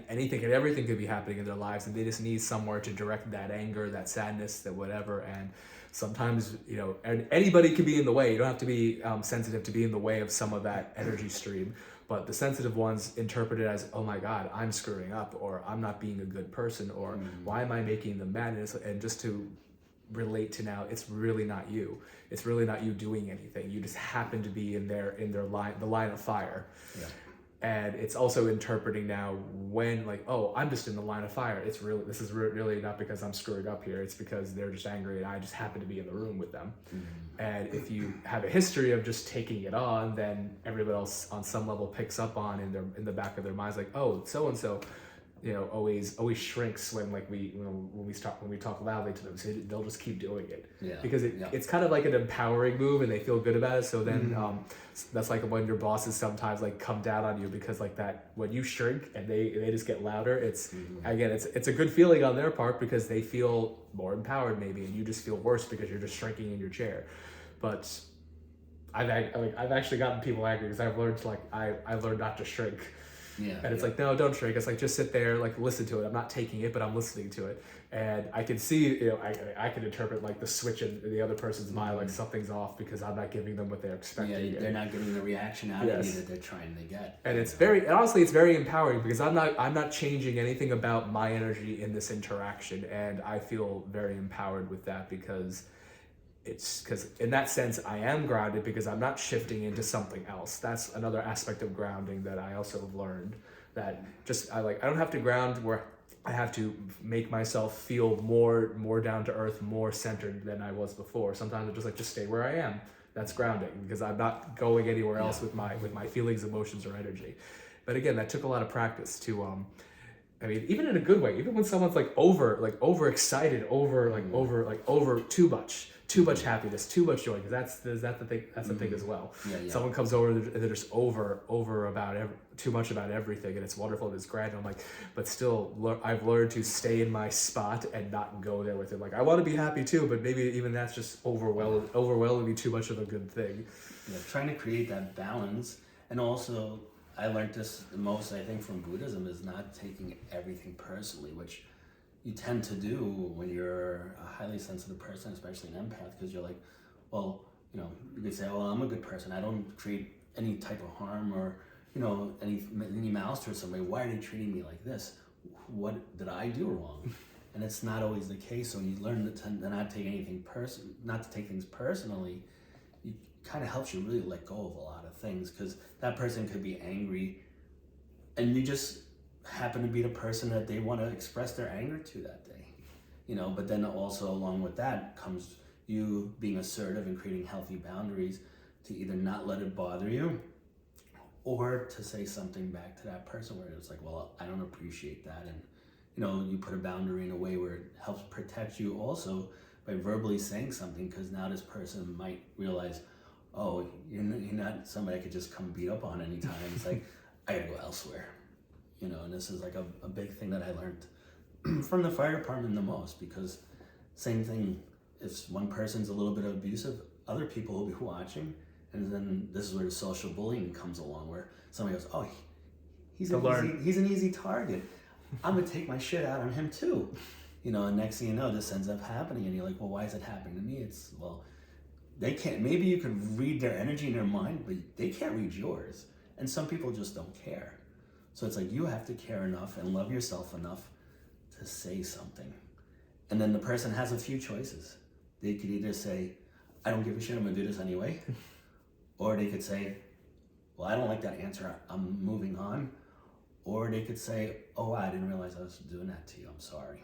anything and everything could be happening in their lives, and they just need somewhere to direct that anger, that sadness, that whatever. And sometimes, you know, anybody can be in the way. You don't have to be sensitive to be in the way of some of that energy stream. But the sensitive ones interpret it as, oh my God, I'm screwing up, or I'm not being a good person, or why am I making them mad? And just to relate to now, it's really not you. It's really not you doing anything. You just happen to be in the line of fire. Yeah. And it's also interpreting now when like, oh, I'm just in the line of fire. This is really not because I'm screwing up here. It's because they're just angry and I just happen to be in the room with them. And if you have a history of just taking it on, then everybody else on some level picks up on in the back of their minds, like, oh, so and so, you know, always shrinks when like when we talk loudly to them, so they'll just keep doing it. Yeah. Because it's kind of like an empowering move, and they feel good about it. So then that's like when your bosses sometimes like come down on you because like that when you shrink and they just get louder. It's again it's a good feeling on their part because they feel more empowered maybe, and you just feel worse because you're just shrinking in your chair. But I've actually gotten people angry because I've learned I've learned not to shrink. Yeah, and it's like, no, don't shrink. It's like, just sit there, like listen to it. I'm not taking it, but I'm listening to it. And I can see, you know, I can interpret like the switch in the other person's mind, like something's off because I'm not giving them what they're expecting. Yeah, they're not getting the reaction out of you that they're trying to get. And it's honestly, it's very empowering because I'm not changing anything about my energy in this interaction. And I feel very empowered with that because in that sense I am grounded because I'm not shifting into something else. That's another aspect of grounding that I also have learned, that just I don't have to ground where I have to make myself feel more down to earth, more centered than I was before. Sometimes I'm just like, just stay where I am. That's grounding, because I'm not going anywhere else with my feelings, emotions, or energy. But again, that took a lot of practice to I mean, even in a good way, even when someone's over excited, over too much happiness, too much joy, because that's the thing. That's the thing as well. Someone comes over and they're just over about too much about everything, and it's wonderful and it's grand. I'm like, but still, I've learned to stay in my spot and not go there with it. Like, I want to be happy too, but maybe even that's just overwhelmingly too much of a good thing. Yeah, trying to create that balance, and also I learned this the most, I think, from Buddhism, is not taking everything personally, which you tend to do when you're a highly sensitive person, especially an empath, because you're like, well, you could say, well, I'm a good person. I don't create any type of harm or, any malice towards somebody. Why are they treating me like this? What did I do wrong? And it's not always the case. So when you learn to not take not to take things personally, it kind of helps you really let go of a lot of things, because that person could be angry and you just happen to be the person that they want to express their anger to that day, but then also along with that comes you being assertive and creating healthy boundaries to either not let it bother you or to say something back to that person where it's like, well, I don't appreciate that. And you put a boundary in a way where it helps protect you also by verbally saying something, because now this person might realize, oh, you're not somebody I could just come beat up on anytime. It's like, I gotta go elsewhere. And this is like a big thing that I learned from the fire department the most, because same thing, if one person's a little bit abusive, other people will be watching, and then this is where the social bullying comes along, where somebody goes, oh, he's an easy target. I'm gonna take my shit out on him too. And next thing you know, this ends up happening, and you're like, well, why is it happening to me? They can't, maybe you could read their energy in their mind, but they can't read yours. And some people just don't care. So it's like, you have to care enough and love yourself enough to say something. And then the person has a few choices. They could either say, I don't give a shit, I'm gonna do this anyway. Or they could say, well, I don't like that answer, I'm moving on. Or they could say, oh, I didn't realize I was doing that to you, I'm sorry.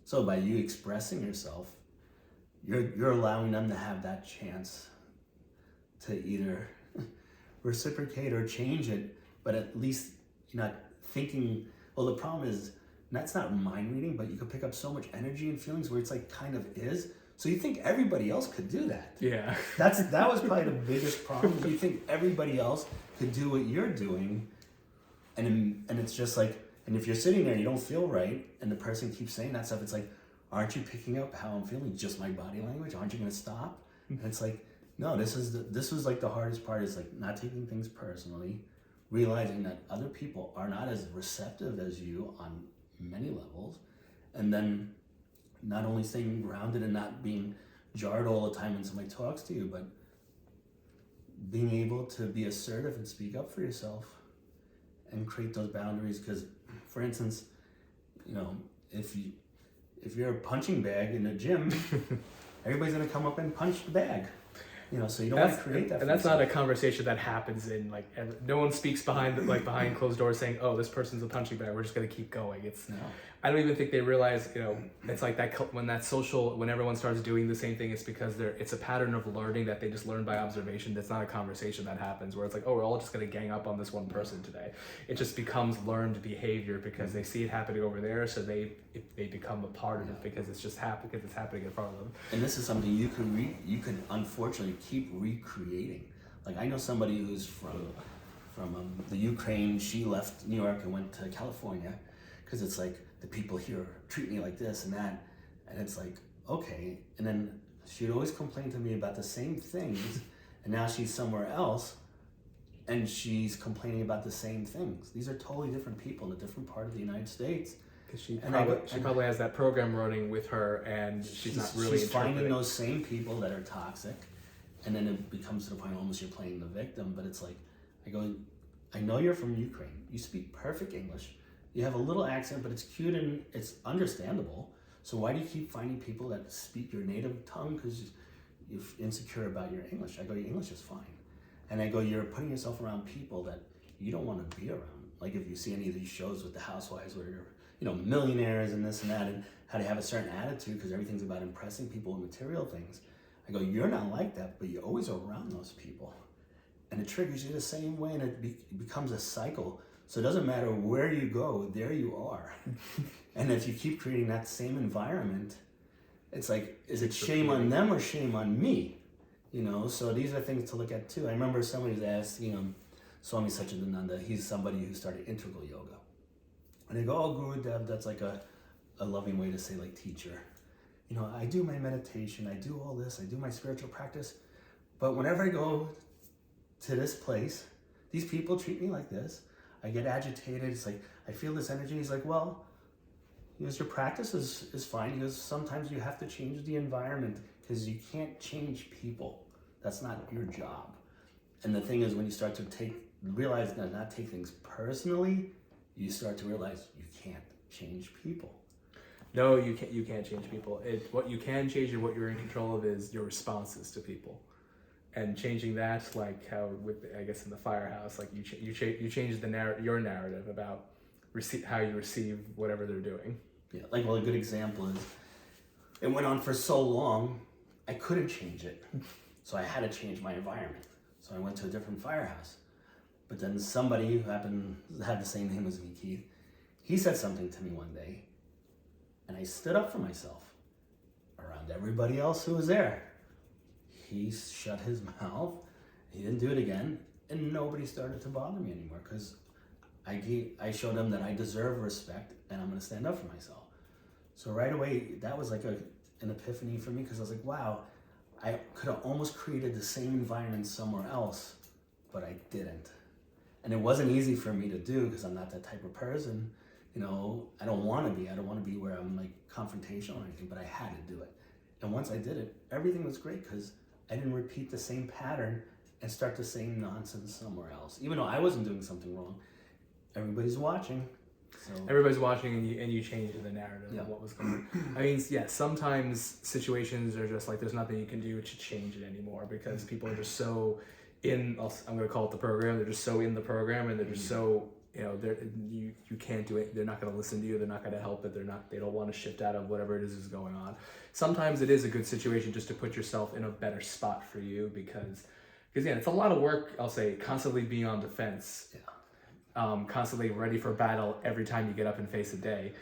So by you expressing yourself, you're allowing them to have that chance to either reciprocate or change it, but at least you're not thinking, well, the problem is, that's not mind reading, but you could pick up so much energy and feelings where it's like kind of is. So you think everybody else could do that. Yeah. That was probably the biggest problem. You think everybody else could do what you're doing, and it's just like, and if you're sitting there and you don't feel right, and the person keeps saying that stuff, it's like, aren't you picking up how I'm feeling? Just my body language? Aren't you going to stop? And it's like, no, this was like the hardest part, is like not taking things personally, realizing that other people are not as receptive as you on many levels, and then not only staying grounded and not being jarred all the time when somebody talks to you, but being able to be assertive and speak up for yourself and create those boundaries. Because, for instance, if you're a punching bag in a gym, everybody's gonna come up and punch the bag. So you don't want to create that. And that's not a conversation that happens in no one speaks behind closed doors saying, "Oh, this person's a punching bag. We're just gonna keep going." I don't even think they realize, it's like that when everyone starts doing the same thing, it's because it's a pattern of learning that they just learn by observation. That's not a conversation that happens where it's like, oh, we're all just gonna gang up on this one person today. It just becomes learned behavior because they see it happening over there, so they become a part of it because it's happening in front of them. And this is something you could unfortunately keep recreating. Like, I know somebody who's from the Ukraine. She left New York and went to California because it's like, the people here treat me like this and that, and it's like, okay. And then she'd always complain to me about the same things, and now she's somewhere else and she's complaining about the same things. These are totally different people in a different part of the United States. Because she probably has that program running with her, and she's not really she's finding those same people that are toxic, and then it becomes to the point almost you're playing the victim. But it's like, I know you're from Ukraine. You speak perfect English. You have a little accent, but it's cute and it's understandable. So why do you keep finding people that speak your native tongue because you're insecure about your English? I go, your English is fine. And I go, you're putting yourself around people that you don't want to be around. Like if you see any of these shows with the housewives where millionaires and this and that, and how to have a certain attitude because everything's about impressing people with material things. I go, you're not like that, but you're always around those people. And it triggers you the same way, and it becomes a cycle. So it doesn't matter where you go, there you are. And if you keep creating that same environment, it's like, is it shame on them or shame on me? So these are things to look at too. I remember somebody was asking Swami Satchidananda, he's somebody who started integral yoga. And they go, oh, Guru Dev, that's like a loving way to say like teacher. I do my meditation, I do all this, I do my spiritual practice, but whenever I go to this place, these people treat me like this. I get agitated. It's like, I feel this energy. He's like, well, your practice is fine. He goes, sometimes you have to change the environment because you can't change people. That's not your job. And the thing is, when you start to realize that not take things personally, you start to realize you can't change people. No, you can't change people. What you can change and what you're in control of is your responses to people. And changing that, like how I guess in the firehouse, like you change your narrative about how you receive whatever they're doing. Yeah, like a good example is, it went on for so long, I couldn't change it, so I had to change my environment. So I went to a different firehouse. But then somebody who had the same name as me, Keith, he said something to me one day, and I stood up for myself around everybody else who was there. He shut his mouth, he didn't do it again, and nobody started to bother me anymore because I showed them that I deserve respect and I'm gonna stand up for myself. So right away, that was like an epiphany for me because I was like, wow, I could have almost created the same environment somewhere else, but I didn't. And it wasn't easy for me to do because I'm not that type of person. I don't want to be. I don't want to be where I'm like confrontational or anything, but I had to do it. And once I did it, everything was great because I didn't repeat the same pattern and start the same nonsense somewhere else. Even though I wasn't doing something wrong, everybody's watching. So everybody's watching, and you change the narrative of what was going on. I mean, yeah, sometimes situations are just like there's nothing you can do to change it anymore because people are just so I'm going to call it the program. They're just so in the program, and they're just so you can't do it. They're not going to listen to you. They're not going to help it. They don't want to shift out of whatever it is going on. Sometimes it is a good situation just to put yourself in a better spot for you because yeah, it's a lot of work. I'll say constantly being on defense. Yeah. Constantly ready for battle every time you get up and face a day.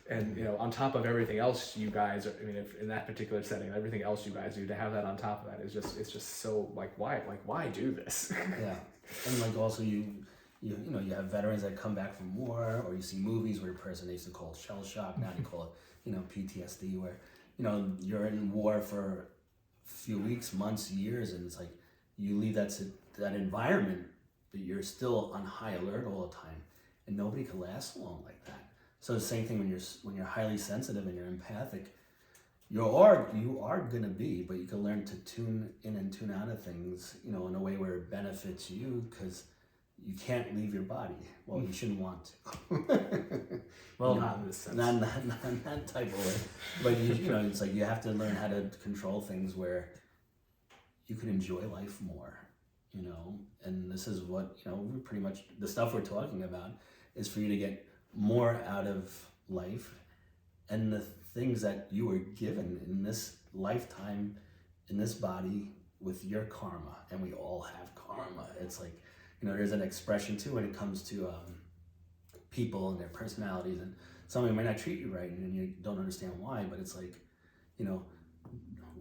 And, on top of everything else you guys are, if in that particular setting, everything else you guys do, to have that on top of that is it's just so why do this? Yeah. And also you have veterans that come back from war, or you see movies where a person they used to call shell shock, now they call it, PTSD, where, you're in war for a few weeks, months, years, and it's like you leave that environment, but you're still on high alert all the time, and nobody can last long like that. So the same thing when you're highly sensitive and you're empathic, you are gonna be, but you can learn to tune in and tune out of things, in a way where it benefits you, because you can't leave your body. Well, you shouldn't want to. Well, not in this sense. Not that type of way. But it's like you have to learn how to control things where you can enjoy life more. And this is what, pretty much the stuff we're talking about is for you to get more out of life and the things that you were given in this lifetime, in this body with your karma. And we all have karma. It's like, there's an expression too when it comes to people and their personalities, and somebody might not treat you right and you don't understand why, but it's like,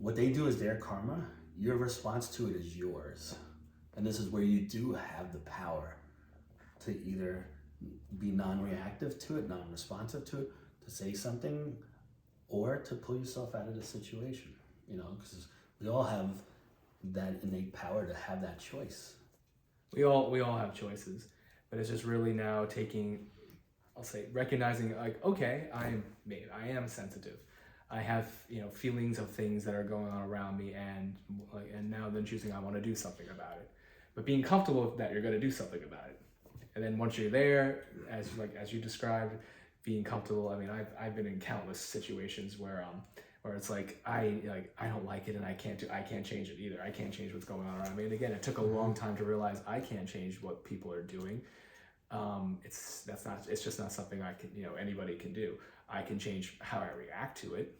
what they do is their karma. Your response to it is yours. And this is where you do have the power to either be non-reactive to it, non-responsive to it, to say something, or to pull yourself out of the situation, because we all have that innate power to have that choice. We all have choices, but it's just really now recognizing like, okay, I am sensitive. I have, feelings of things that are going on around me, and now then choosing I want to do something about it. But being comfortable with that, you're going to do something about it. And then once you're there, as you described, being comfortable. I've been in countless situations where it's like I don't like it and I can't change it either. I can't change what's going on around me. And again, it took a long time to realize I can't change what people are doing. it's just not something I can, anybody can do. I can change how I react to it.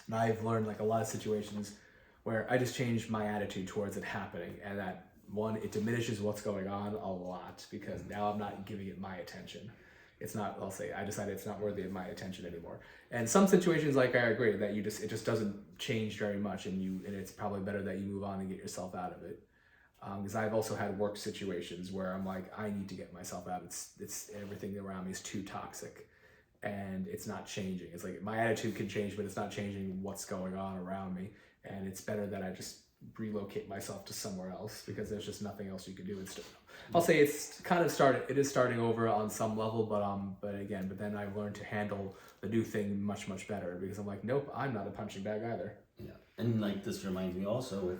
And I've learned like a lot of situations where I just change my attitude towards it happening, and that one, it diminishes what's going on a lot, because now I'm not giving it my attention. It's not, I decided it's not worthy of my attention anymore. And some situations, like, I agree that it just doesn't change very much, and it's probably better that you move on and get yourself out of it. Because I've also had work situations where I'm like, I need to get myself out. It's everything around me is too toxic, and it's not changing. It's like my attitude can change, but it's not changing what's going on around me. And it's better that I just relocate myself to somewhere else, because there's just nothing else you can do. I'll say it's kind of it is starting over on some level, but then I've learned to handle the new thing much, much better, because I'm like, nope, I'm not a punching bag either. Yeah. And like, this reminds me also with,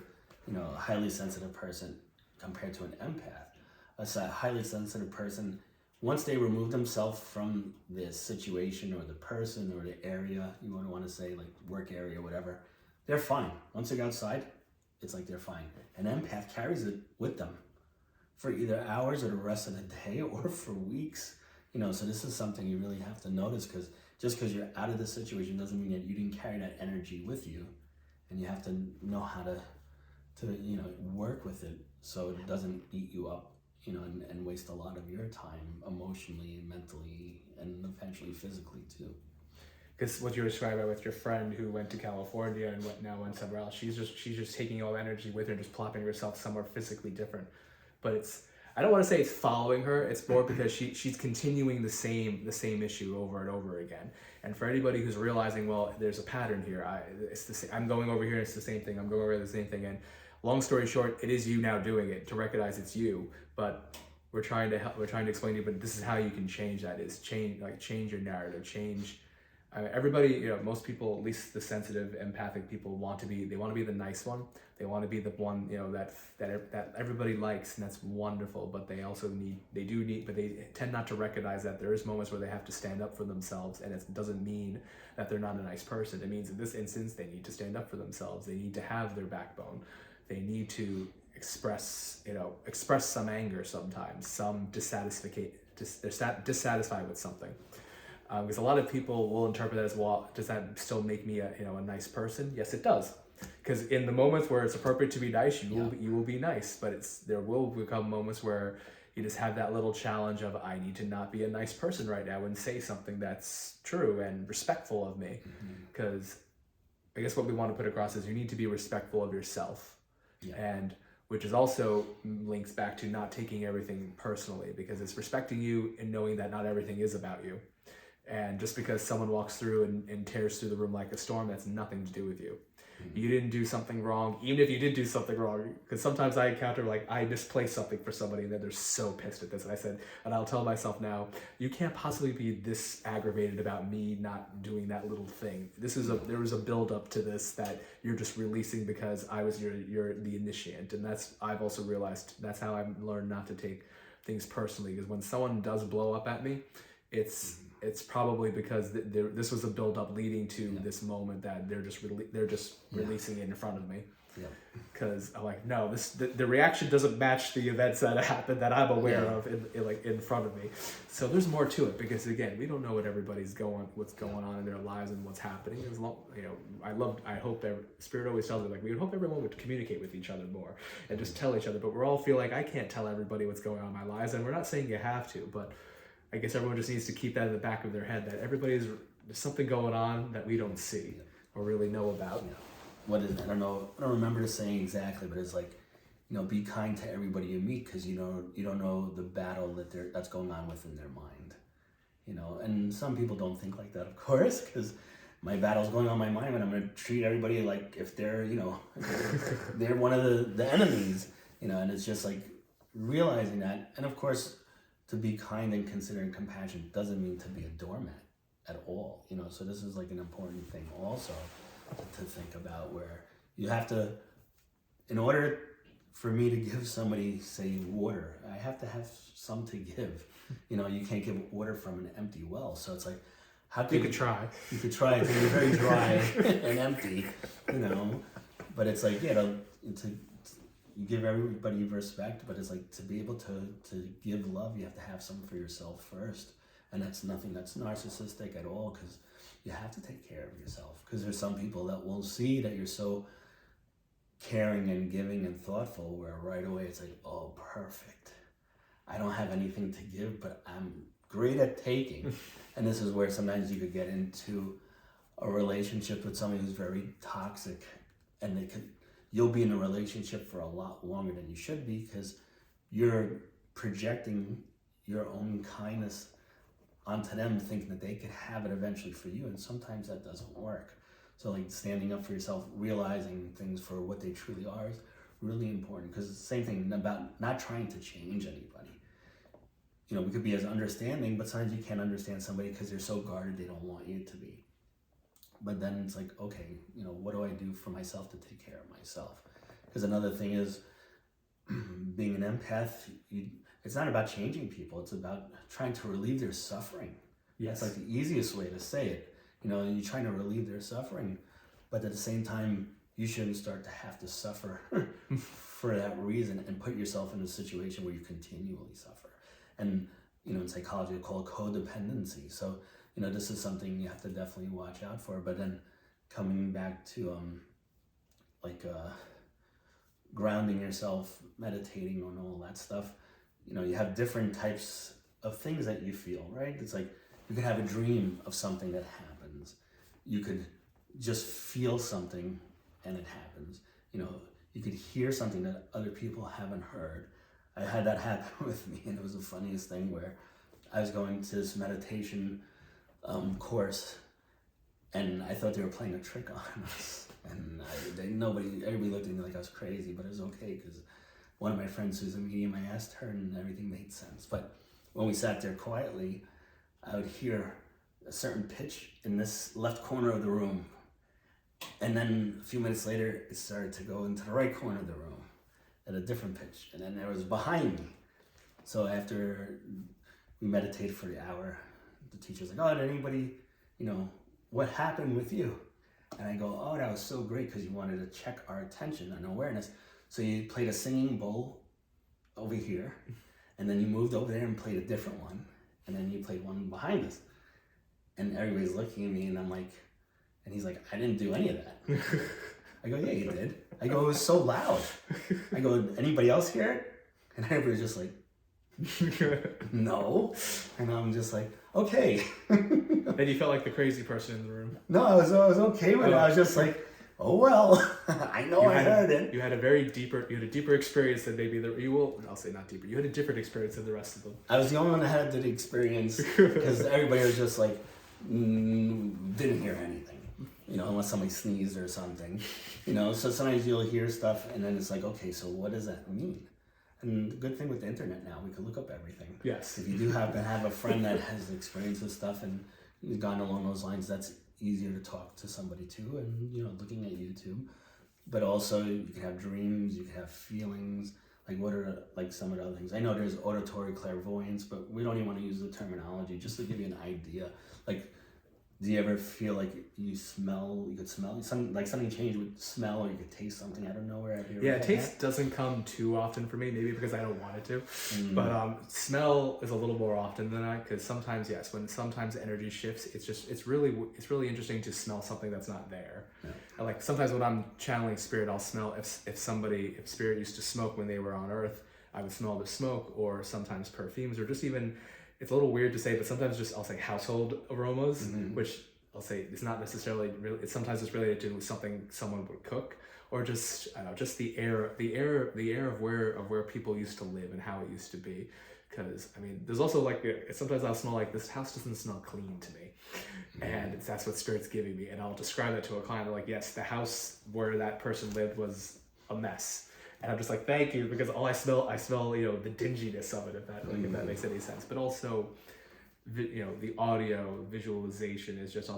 a highly sensitive person compared to an empath. A highly sensitive person, once they remove themselves from the situation or the person or the area, you want to say, like work area, whatever, they're fine. Once they go outside, it's like they're fine. An empath carries it with them for either hours or the rest of the day, or for weeks. So this is something you really have to notice, because just because you're out of the situation doesn't mean that you didn't carry that energy with you. And you have to know how to work with it so it doesn't beat you up, and waste a lot of your time emotionally, mentally, and eventually physically too. Because what you're describing with your friend who went to California and now went somewhere else, she's just taking all the energy with her and just plopping herself somewhere physically different. But I don't want to say it's following her. It's more because she's continuing the same issue over and over again. And for anybody who's realizing, well, there's a pattern here. It's the same. I'm going over here. It's the same thing. I'm going over the same thing. And long story short, it is you now doing it. To recognize it's you, but we're trying to explain to you. But this is how you can change that. Is change your narrative. Change. Everybody, most people, at least the sensitive, empathic people, want to be the nice one. They want to be the one, that everybody likes, and that's wonderful. But they also but they tend not to recognize that there is moments where they have to stand up for themselves, and it doesn't mean that they're not a nice person. It means in this instance, they need to stand up for themselves. They need to have their backbone. They need to express some anger sometimes, some they're dissatisfied with something. Because a lot of people will interpret that as, well, does that still make me a nice person? Yes, it does. Because in the moments where it's appropriate to be nice, you will be nice. But there will become moments where you just have that little challenge of, I need to not be a nice person right now and say something that's true and respectful of me. Because I guess what we want to put across is you need to be respectful of yourself. Yeah. And which is also links back to not taking everything personally, because it's respecting you and knowing that not everything is about you. And just because someone walks through and tears through the room like a storm, that's nothing to do with you. You didn't do something wrong, even if you did do something wrong. Because sometimes I encounter, like, I misplaced something for somebody, and then they're so pissed at this. And I'll tell myself now, you can't possibly be this aggravated about me not doing that little thing. There was a build up to this that you're just releasing because I was you're the initiant. And I've also realized that's how I've learned not to take things personally. Because when someone does blow up at me, it's probably because this was a build-up leading to this moment that they're just releasing it in front of me. Yeah. Because I'm like, no, the reaction doesn't match the events that happened that I'm aware of in front of me. So there's more to it, because again, we don't know what what's going on in their lives and what's happening. I hope Spirit always tells me, like, we would hope everyone would communicate with each other more and just tell each other. But we all feel like I can't tell everybody what's going on in my lives, and we're not saying you have to, but I guess everyone just needs to keep that in the back of their head, that there's something going on that we don't see or really know about. Yeah. What is it? I don't remember the saying exactly, but it's like, be kind to everybody you meet, because you don't know the battle that's going on within their mind. And some people don't think like that, of course, because my battle's going on in my mind, and I'm going to treat everybody like if they're, they're one of the enemies, and it's just like realizing that. And of course, to be kind and considerate and compassionate doesn't mean to be a doormat at all, so this is like an important thing also to think about, where you have to, in order for me to give somebody, say, water, I have to have some to give. You can't give water from an empty well. So it's like, how could you could try. You could try it, you're very dry and empty, but it's like, you give everybody respect, but it's like to be able to give love, you have to have some for yourself first. And that's nothing that's narcissistic at all, because you have to take care of yourself. Because there's some people that will see that you're so caring and giving and thoughtful, where right away it's like, oh, perfect. I don't have anything to give, but I'm great at taking. And this is where sometimes you could get into a relationship with somebody who's very toxic, and you'll be in a relationship for a lot longer than you should be, because you're projecting your own kindness onto them, thinking that they could have it eventually for you, and sometimes that doesn't work. So like standing up for yourself, realizing things for what they truly are is really important, because it's the same thing about not trying to change anybody. You know, we could be as understanding, but sometimes you can't understand somebody because they're so guarded they don't want you to be. But then it's like, okay, you know, what do I do for myself to take care of myself? Because another thing is, being an empath, it's not about changing people. It's about trying to relieve their suffering. Yes. That's like the easiest way to say it. You know, you're trying to relieve their suffering, but at the same time, you shouldn't start to have to suffer for that reason and put yourself in a situation where you continually suffer. And, you know, in psychology, it's called codependency. So, you know, this is something you have to definitely watch out for. But then coming back to, grounding yourself, meditating on all that stuff, you know, you have different types of things that you feel, right? It's like you could have a dream of something that happens. You could just feel something and it happens. You know, you could hear something that other people haven't heard. I had that happen with me, and it was the funniest thing, where I was going to this meditation course, and I thought they were playing a trick on us. And everybody looked at me like I was crazy, but it was okay, because one of my friends who's a medium, I asked her and everything made sense. But when we sat there quietly, I would hear a certain pitch in this left corner of the room. And then a few minutes later, it started to go into the right corner of the room at a different pitch. And then there was behind me. So after we meditated for the hour, the teacher's like, oh, did anybody, you know, what happened with you? And I go, oh, that was so great, because you wanted to check our attention and awareness. So you played a singing bowl over here, and then you moved over there and played a different one, and then you played one behind us. And everybody's looking at me, and I'm like, and he's like, I didn't do any of that. I go, yeah, you did. I go, it was so loud. I go, anybody else hear it? And everybody's just like, no. And I'm just like, okay. Then you felt like the crazy person in the room. No, I was okay with it. I was just like, oh well, I know I heard it. You had a deeper experience than maybe I'll say not deeper. You had a different experience than the rest of them. I was the only one that had the experience, because everybody was just like, didn't hear anything. You know, unless somebody sneezed or something. You know, so sometimes you'll hear stuff and then it's like, okay, so what does that mean? And the good thing with the internet now, we can look up everything. Yes. If you do happen to have a friend that has experience with stuff and has gone along those lines, that's easier to talk to somebody too. And, you know, looking at YouTube. But also, you can have dreams, you can have feelings. Like, what are, like, some of the other things? I know there's auditory clairvoyance, but we don't even want to use the terminology, just to give you an idea. Like, do you ever feel like you could smell something change with smell, or you could taste something out of nowhere? Yeah, taste doesn't come too often for me, maybe because I don't want it to. But smell is a little more often than that, because sometimes, yes, when sometimes energy shifts, it's really interesting to smell something that's not there. Yeah. And like sometimes when I'm channeling spirit, I'll smell if spirit used to smoke when they were on Earth, I would smell the smoke, or sometimes perfumes, or just even. It's a little weird to say, but sometimes just I'll say household aromas, which I'll say it's not necessarily real. It's sometimes it's related to something someone would cook, or just I don't know, just the air of where people used to live and how it used to be. Because I mean, there's also like sometimes I'll smell like this house doesn't smell clean to me, and that's what spirit's giving me, and I'll describe that to a client. They're like, yes, the house where that person lived was a mess. And I'm just like, thank you, because all I smell, you know, the dinginess of it, if that makes any sense. But also, you know, the audio visualization is just,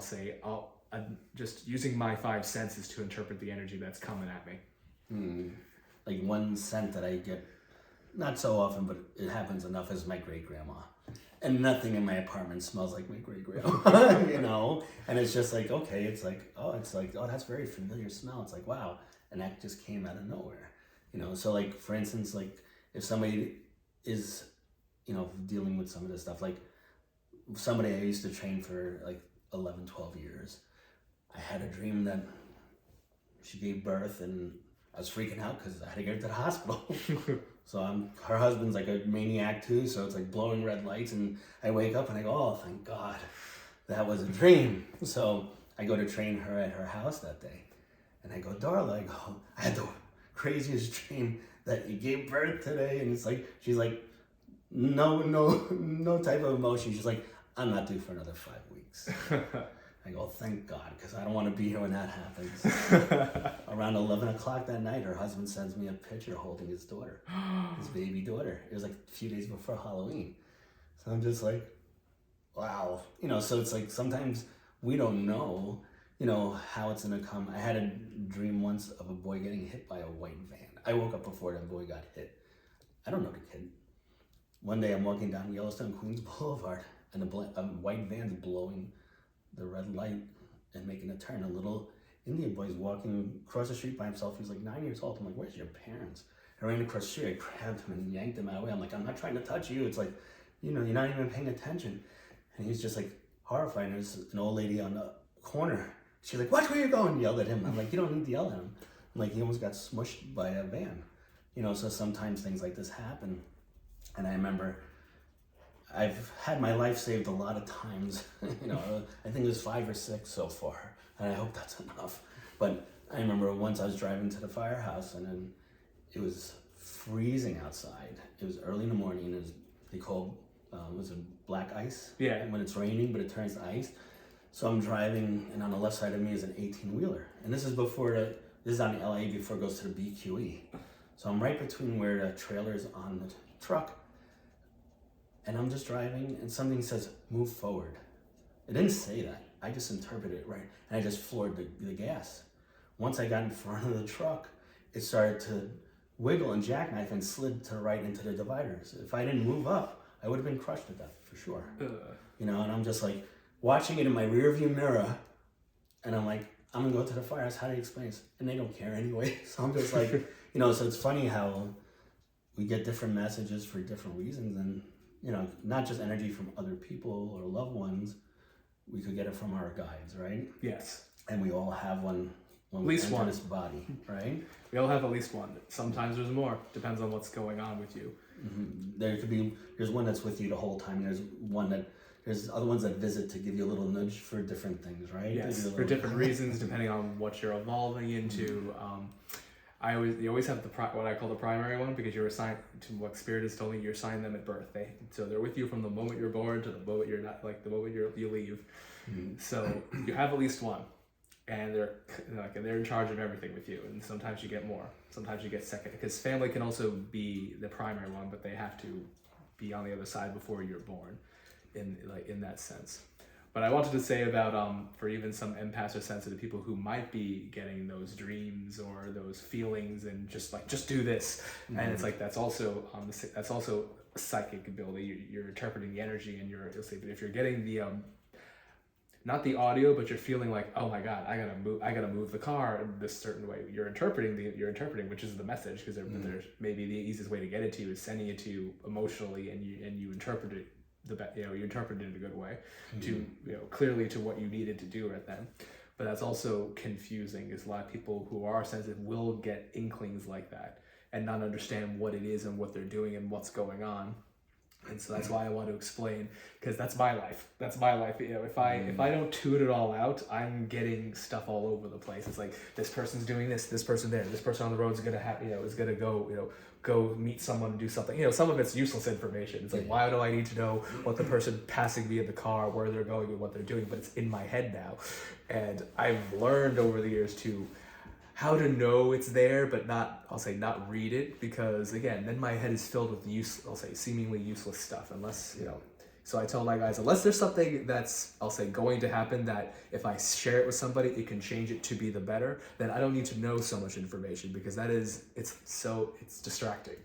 I'm just using my 5 senses to interpret the energy that's coming at me. Like one scent that I get, not so often, but it happens enough, is my great-grandma. And nothing in my apartment smells like my great-grandma, you know? And it's just like, okay, oh, that's very familiar smell. It's like, wow. And that just came out of nowhere. So like, for instance, like if somebody is, dealing with some of this stuff, like somebody I used to train for like 11, 12 years, I had a dream that she gave birth, and I was freaking out because I had to get her to the hospital. So her husband's like a maniac too, so it's like blowing red lights, and I wake up and I go, oh, thank God, that was a dream. So I go to train her at her house that day, and I go, Darla, I had the craziest dream that you gave birth today, and it's like, she's like, no type of emotion. She's like, I'm not due for another 5 weeks. I go, thank God, because I don't want to be here when that happens. Around 11 o'clock that night, her husband sends me a picture holding his daughter, his baby daughter. It was like a few days before Halloween. So I'm just like, wow. So it's like sometimes we don't know, how it's going to come. I had a dream once of a boy getting hit by a white van. I woke up before that boy got hit. I don't know the kid. One day I'm walking down Yellowstone, Queens Boulevard, and a white van's blowing the red light and making a turn. A little Indian boy's walking across the street by himself. He's like 9 years old. I'm like, where's your parents? I ran across the street. I grabbed him and yanked him out of the way. I'm like, I'm not trying to touch you. It's like, you're not even paying attention. And he's just like horrified. And there's an old lady on the corner. She's like, watch where you're going. Yelled at him. I'm like, you don't need to yell at him. I'm like, he almost got smushed by a van. So sometimes things like this happen. And I remember I've had my life saved a lot of times. I think it was 5 or 6 so far, and I hope that's enough. But I remember once I was driving to the firehouse, and then it was freezing outside. It was early in the morning. They call was it black ice? Yeah. When it's raining, but it turns to ice. So I'm driving, and on the left side of me is an 18-wheeler, and this is on the LA before it goes to the BQE. So I'm right between where the trailer is on the truck. And I'm just driving, and something says, move forward. It didn't say that. I just interpreted it right. And I just floored the gas. Once I got in front of the truck, it started to wiggle and jackknife and slid to the right into the dividers. If I didn't move up, I would have been crushed to death for sure. And I'm just like watching it in my rear view mirror, and I'm like, I'm gonna go to the firehouse. How do you explain this? And they don't care anyway. So I'm just like, so it's funny how we get different messages for different reasons, and not just energy from other people or loved ones. We could get it from our guides, right? Yes. And we all have one at least one. This body, right? We all have at least one. Sometimes there's more. Depends on what's going on with you. Mm-hmm. There's one that's with you the whole time. There's other ones that visit to give you a little nudge for different things, right? Yes, for different reasons, depending on what you're evolving into. You always have what I call the primary one, because you're assigned to what spirit has told me. You're assigned them at birth. So they're with you from the moment you're born to the moment you're not, like the moment you leave. Mm-hmm. So you have at least one, and they're in charge of everything with you. And sometimes you get more. Sometimes you get second, because family can also be the primary one, but they have to be on the other side before you're born, in that sense. But I wanted to say about for even some empaths or sensitive people who might be getting those dreams or those feelings, and just do this, and it's like that's also a psychic ability. You're interpreting the energy, and but if you're getting the not the audio, but you're feeling like, oh my God, I gotta move the car in this certain way. You're interpreting, which is the message, because there's maybe the easiest way to get it to you is sending it to you emotionally, and you interpret it. You interpret it in a good way, to clearly to what you needed to do right then. But that's also confusing, because a lot of people who are sensitive will get inklings like that and not understand what it is and what they're doing and what's going on. And so that's why I want to explain, because that's my life. If I don't tune it all out, I'm getting stuff all over the place. It's like, this person's doing this person there, this person on the road is gonna have, is gonna go meet someone and do something. Some of it's useless information. It's like, why do I need to know what the person passing me in the car, where they're going and what they're doing? But it's in my head now. And I've learned over the years how to know it's there, but not read it, because again, then my head is filled with seemingly useless stuff, unless, so I tell my guys, unless there's something that's, going to happen, that if I share it with somebody, it can change it to be the better, then I don't need to know so much information, because it's distracting.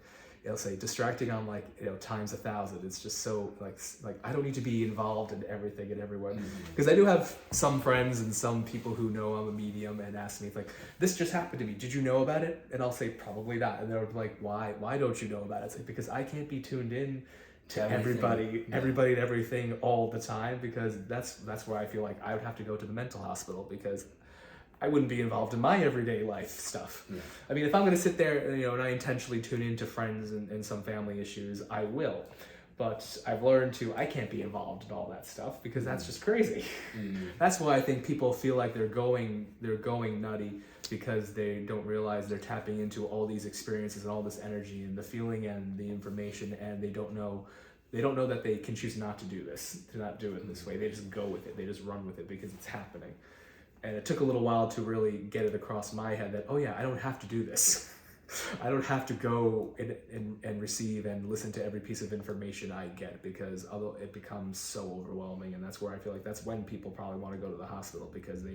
it'll say distracting on like, times 1,000. It's just so like I don't need to be involved in everything and everywhere, because I do have some friends and some people who know I'm a medium and ask me, it's like, this just happened to me, did you know about it? And I'll say probably not, and they're like, why don't you know about it? It's like, because I can't be tuned in to everybody and everything all the time, because that's where I feel like I would have to go to the mental hospital, because I wouldn't be involved in my everyday life stuff. Yeah. I mean, if I'm going to sit there, and I intentionally tune into friends and some family issues, I will. But I've learned I can't be involved in all that stuff, because that's just crazy. That's why I think people feel like they're going nutty, because they don't realize they're tapping into all these experiences and all this energy and the feeling and the information, and they don't know that they can choose not to do this, to not do it this way. They just go with it. They just run with it because it's happening. And it took a little while to really get it across my head that, oh yeah, I don't have to do this. I don't have to go and receive and listen to every piece of information I get, because although it becomes so overwhelming, and that's where I feel like that's when people probably want to go to the hospital, because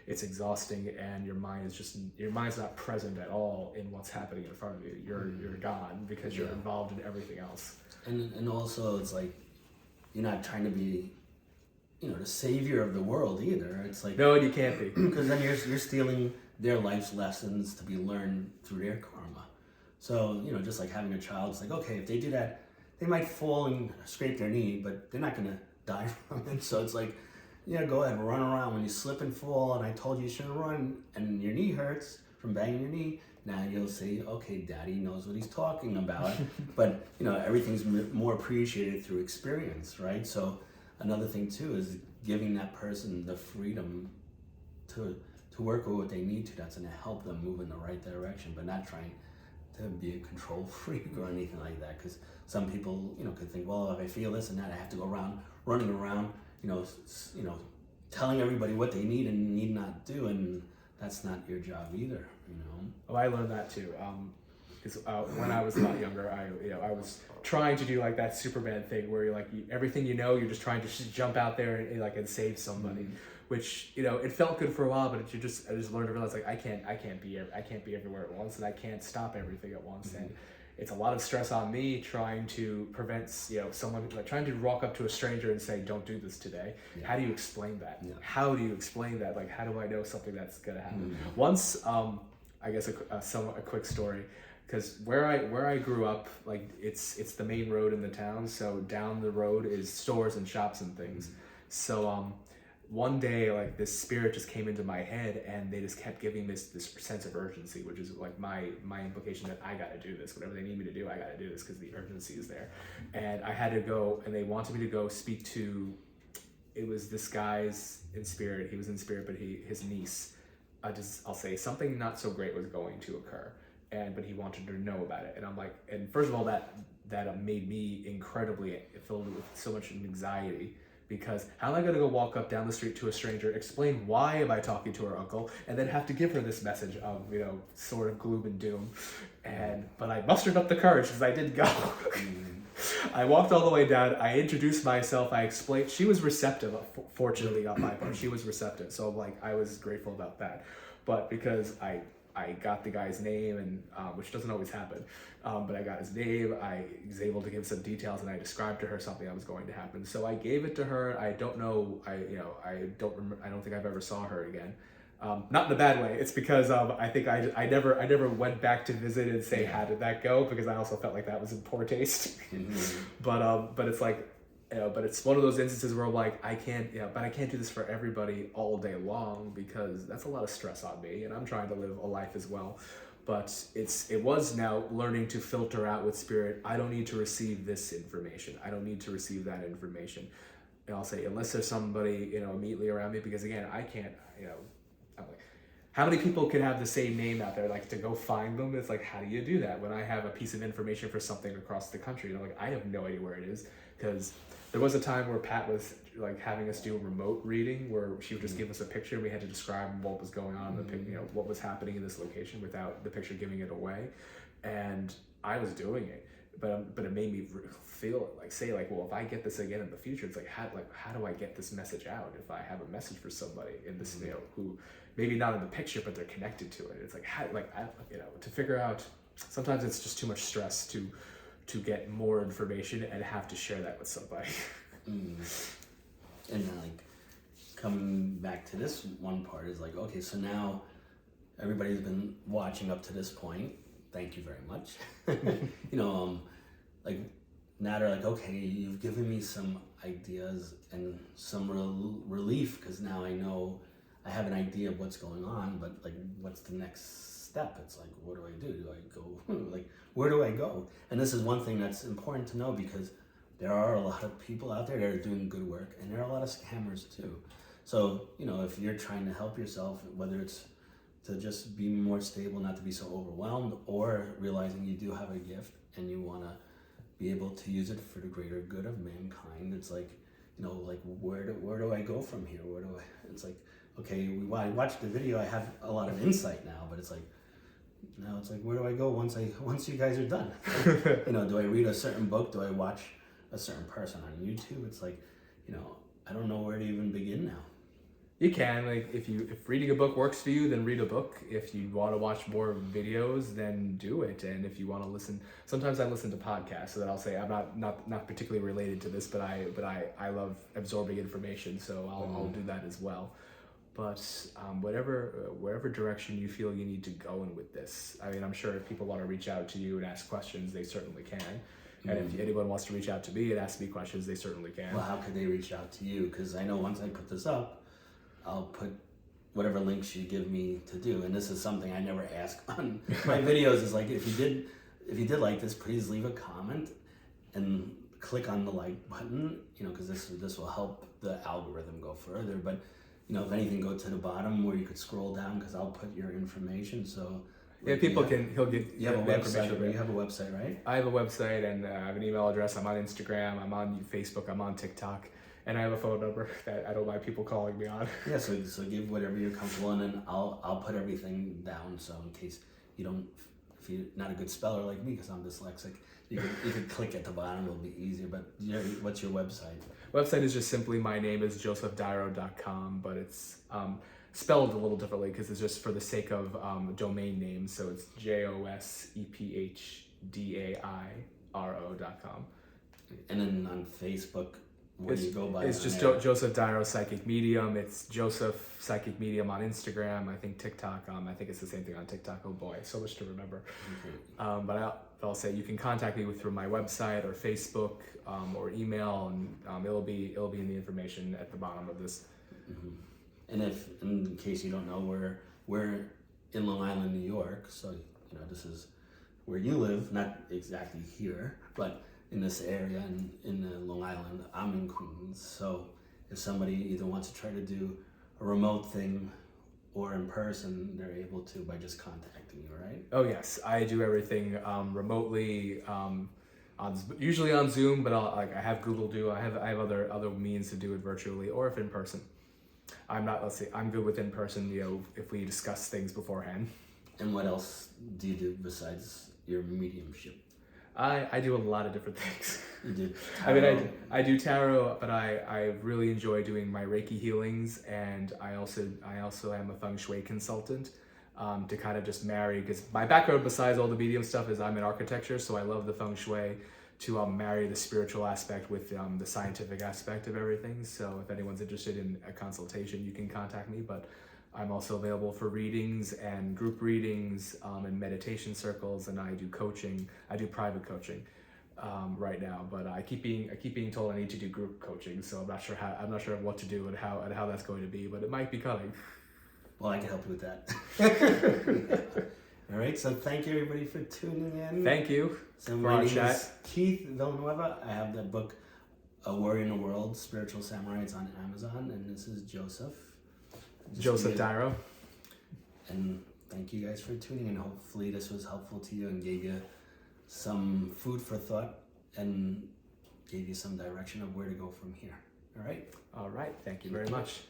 it's exhausting, and your mind's not present at all in what's happening in front of you. You're gone because you're involved in everything else. And also it's like, you're not trying to be, the savior of the world either. It's like, no, you can't be, because then you're stealing their life's lessons to be learned through their karma. So just like having a child, it's like, okay, if they do that, they might fall and scrape their knee, but they're not gonna die from it. So it's like, go ahead, run around. When you slip and fall, and I told you shouldn't run, and your knee hurts from banging your knee, now you'll say, okay, daddy knows what he's talking about. But everything's more appreciated through experience, right? So another thing too is giving that person the freedom to work with what they need to. That's going to help them move in the right direction, but not trying to be a control freak or anything like that. Because some people, could think, well, if I feel this and that, I have to go around running around, telling everybody what they need and need not do, and that's not your job either. Oh, I learned that too. Because when I was a lot younger, I was trying to do like that Superman thing where you're like, everything you're just trying to just jump out there and save somebody, which it felt good for a while, but I just learned to realize like I can't be everywhere at once, and I can't stop everything at once, and it's a lot of stress on me trying to prevent someone, like trying to walk up to a stranger and say, don't do this today. How do you explain that? How do you explain that? Like, how do I know something that's gonna happen? Once, I guess a quick story. Because where I grew up, like it's the main road in the town, so down the road is stores and shops and things. So one day, like this spirit just came into my head, and they just kept giving this sense of urgency, which is like my implication that I got to do this. Whatever they need me to do, I got to do this, because the urgency is there. And I had to go, and they wanted me to go speak to. It was this guy's in spirit. He was in spirit, but his niece. I'll say something not so great was going to occur. But he wanted to know about it, and I'm like, and first of all, that made me incredibly filled with so much anxiety, because how am I going to go walk up down the street to a stranger, explain why am I talking to her uncle, and then have to give her this message of sort of gloom and doom, but I mustered up the courage, because I did go. I walked all the way down. I introduced myself. I explained. She was receptive. Fortunately, on my part, she was receptive. So like, I was grateful about that, but because I got the guy's name, and which doesn't always happen, but I got his name. I was able to give some details, and I described to her something that was going to happen. So I gave it to her. I don't know. I don't remember. I don't think I've ever saw her again. Not in a bad way. It's because I think I never went back to visit and say how did that go, because I also felt like that was in poor taste. But it's like. But it's one of those instances where I'm like, I can't do this for everybody all day long, because that's a lot of stress on me, and I'm trying to live a life as well. But it was now learning to filter out with spirit. I don't need to receive this information. I don't need to receive that information. And I'll say, unless there's somebody, immediately around me, because again, I can't, I'm like, how many people can have the same name out there? Like, to go find them, it's like, how do you do that? When I have a piece of information for something across the country, like, I have no idea where it is, because there was a time where Pat was like having us do a remote reading, where she would just give us a picture, and we had to describe what was going on, what was happening in this location without the picture giving it away. And I was doing it, but it made me feel like, say like, well, if I get this again in the future, it's like how do I get this message out? If I have a message for somebody in this, who maybe not in the picture, but they're connected to it. It's like, how, to figure out sometimes it's just too much stress to get more information and have to share that with somebody. And then, like, coming back to this one part is like, okay, so now everybody's been watching up to this point. Thank you very much. Like, now they're like, okay, you've given me some ideas and some relief, because now I know I have an idea of what's going on, but like, what's the next step? It's like, what do I do? Do I go, like, where do I go? And this is one thing that's important to know, because there are a lot of people out there that are doing good work, and there are a lot of scammers too. So, if you're trying to help yourself, whether it's to just be more stable, not to be so overwhelmed, or realizing you do have a gift and you want to be able to use it for the greater good of mankind, it's like, like, where do I go from here? It's like, okay, I watched the video, I have a lot of insight now, but it's like, now it's like, where do I go once you guys are done? Do I read a certain book? Do I watch a certain person on YouTube? It's like, I don't know where to even begin now. You can, like, if reading a book works for you, then read a book. If you want to watch more videos, then do it. And if you want to listen, sometimes I listen to podcasts, so that I'll say I'm not particularly related to this, but I love absorbing information, so I'll do that as well. But wherever direction you feel you need to go in with this, I mean, I'm sure if people want to reach out to you and ask questions, they certainly can. And if anyone wants to reach out to me and ask me questions, they certainly can. Well, how could they reach out to you? Because I know once I put this up, I'll put whatever links you give me to do. And this is something I never ask on my videos, is like, if you did like this, please leave a comment and click on the like button, because this will help the algorithm go further. But, if anything, go to the bottom where you could scroll down, because I'll put your information. So yeah, people he'll get you have a website. You have a website, right? I have a website, and I have an email address. I'm on Instagram, I'm on Facebook, I'm on TikTok. And I have a phone number that I don't mind people calling me on. Yeah, so give whatever you're comfortable in, and I'll put everything down, so in case if you're not a good speller like me, because I'm dyslexic, you could click at the bottom, it'll be easier. But what's your website? Website is just simply, my name is josephdairo.com, but it's spelled a little differently because it's just for the sake of domain names. So it's JOSEPHDAIRO.com. And then on Facebook, what do you go by? It's just Joseph Dairo Psychic Medium. It's Joseph Psychic Medium on Instagram. I think TikTok. I think it's the same thing on TikTok. Oh boy, so much to remember. Okay. But I'll say you can contact me through my website or Facebook or email, and it'll be in the information at the bottom of this. Mm-hmm. And if, in case you don't know, we're in Long Island, New York. So this is where you live, not exactly here, but in this area, in Long Island. I'm in Queens, so if somebody either wants to try to do a remote thing or in person, they're able to by just contacting you, right? Oh yes, I do everything remotely, usually on Zoom, but I have Google Do. I have other means to do it virtually, or if in person. I'm good with in person. If we discuss things beforehand. And what else do you do besides your mediumship? I do a lot of different things. You do tarot. I mean, I do tarot, but I really enjoy doing my Reiki healings, and I also am a feng shui consultant to kind of just marry, because my background besides all the medium stuff is I'm in architecture, so I love the feng shui to marry the spiritual aspect with the scientific aspect of everything. So if anyone's interested in a consultation, you can contact me, but I'm also available for readings and group readings and meditation circles, and I do coaching. I do private coaching right now, but I keep being told I need to do group coaching. So I'm not sure what to do and how that's going to be, but it might be coming. Well, I can help you with that. All right, so thank you everybody for tuning in. Thank you. So my name is Keith Villanueva. I have the book A Warrior in the World, Spiritual Samurai. It's on Amazon, and this is Joseph. Joseph Dairo. And thank you guys for tuning in. Hopefully this was helpful to you and gave you some food for thought and gave you some direction of where to go from here. All right? All right. Thank you very much.